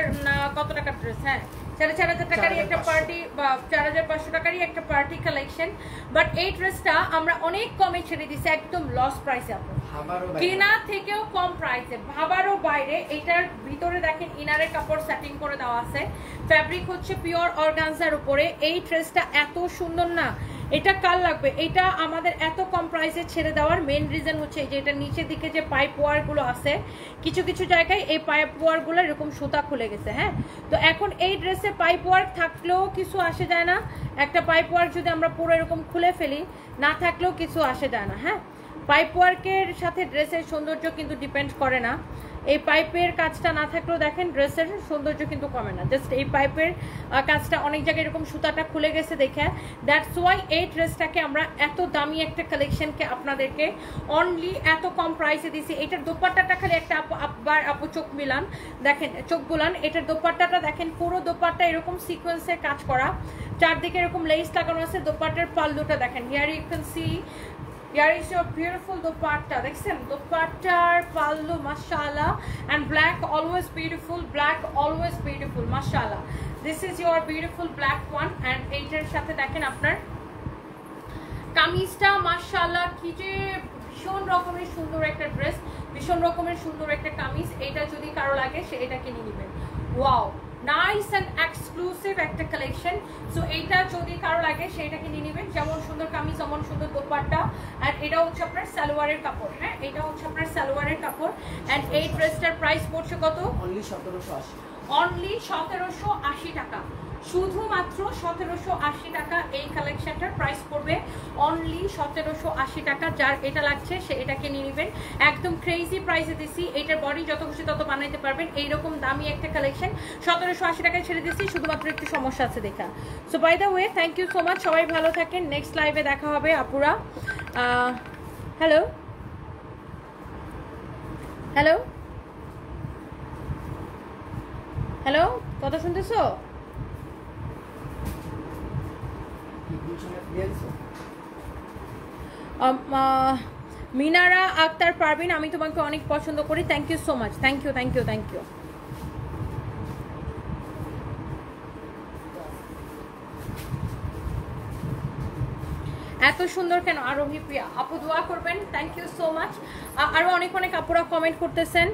কত টাকার ড্রেস? হ্যাঁ, 4,500 টাকারই একটা পার্টি বা 4,500 টাকারই একটা পার্টি কালেকশন। বাট এই ড্রেসটা আমরা অনেক কমে ছেড়ে দিচ্ছি, একদম লস প্রাইসে আপু, কেনা থেকেও কম প্রাইসে, ভাবারও বাইরে। এটার ভিতরে দেখেন ইনারের কাপড় সেটিং করে দেওয়া আছে, ফ্যাব্রিক হচ্ছে পিওর অর্গানজার উপরে। এই ড্রেসটা এত সুন্দর না, এটা কাল লাগবে। এটা আমাদের এত কম প্রাইসে ছেড়ে দেওয়ার মেন রিজন হচ্ছে যে এটা নিচের দিকে যে পাইপ ওয়ারগুলো আছে, কিছু কিছু জায়গায় এই পাইপ ওয়ারগুলো এরকম সুতা খুলে গেছে। হ্যাঁ, তো এখন এই ড্রেসে পাইপ ওয়ার্ক থাকলেও কিছু আসে যায় না, একটা পাইপ ওয়ার্ক যদি আমরা পুরো এরকম খুলে ফেলি, না থাকলেও কিছু আসে যায় না। হ্যাঁ, পাইপ ওয়ার্কের সাথে ড্রেসের সৌন্দর্য কিন্তু ডিপেন্ড করে না। এই পাইপের কাজটা না থাকলেও দেখেন ড্রেসের সৌন্দর্য কিন্তু কমে না, জাস্ট এই পাইপের কাজটা অনেক জায়গায় এরকম সুতাটা খুলে গেছে দেখে। দ্যাটস ওয়াই এই ড্রেসটাকে আমরা এত দামি একটা কালেকশনকে আপনাদেরকে অনলি এত কম প্রাইসে দিছি। এটার দোপাট্টাটা খালি একটা আপু চোখ মিলান, দেখেন চোখ বুলান, এটার দোপাট্টাটা দেখেন, পুরো দোপাট্টা এরকম সিকোয়েন্সের কাজ করা, চারদিকে এরকম লেস লাগানো আছে। দোপাট্টার পাল্লুটা দেখেন, here you can see, here is your beautiful dupatta, দেখছেন dupattar pallu, mashallah, and black always beautiful, black always beautiful, mashallah. This is your beautiful black one, and এইটার সাথে দেখেন আপনার কামিজটা, মাশাআল্লাহ, কি যে ভীষণ রকমের সুন্দর একটা ড্রেস, ভীষণ রকমের সুন্দর একটা কামিজ। এটা যদি কারো লাগে সে এটা কিনে নেবেন। ওয়াও, নাইস অ্যান্ড এক্সক্লুসিভ একটা কালেকশন। সো এইটা যদি কারো লাগে সেটা কিনে নেবেন। যেমন সুন্দর কামিজ, যেমন সুন্দর দোপাট্টা, আর এটা হচ্ছে আপনার সালোয়ারের কাপড়। হ্যাঁ, এটা হচ্ছে আপনার সালোয়ারের কাপড়। অ্যান্ড এই ড্রেসটার প্রাইস পড়ছে কত? অনলি 1780। অনলি 1780 টাকা, শুধুমাত্র 1780 টাকা। এই কালেকশনটার প্রাইস পড়বে অনলি 1780 টাকা। যার এটা লাগছে সে এটা কিনে নেবেন, একদম ক্রেজি প্রাইসে দিছি। এটার বডি যত খুশি তত বানাইতে পারবেন। এইরকম দামি একটা কালেকশন 1780 টাকায় ছেড়ে দিচ্ছি, শুধুমাত্র একটু সমস্যা আছে দেখা। So by the way, thank you so much, সবাই ভালো থাকেন। নেক্সট লাইভে দেখা হবে আপুরা। হ্যালো হ্যালো হ্যালো, কথা শুনতেছো? মিনারা আক্তার পারবিন, আমি তোমাকে অনেক পছন্দ করি। Thank you so much, thank you thank you thank you. এত সুন্দর কেন আরোহী প্রিয়া আপু, দোয়া করবেন। Thank you so much. আরো অনেক অনেক আপুরা কমেন্ট করতেছেন।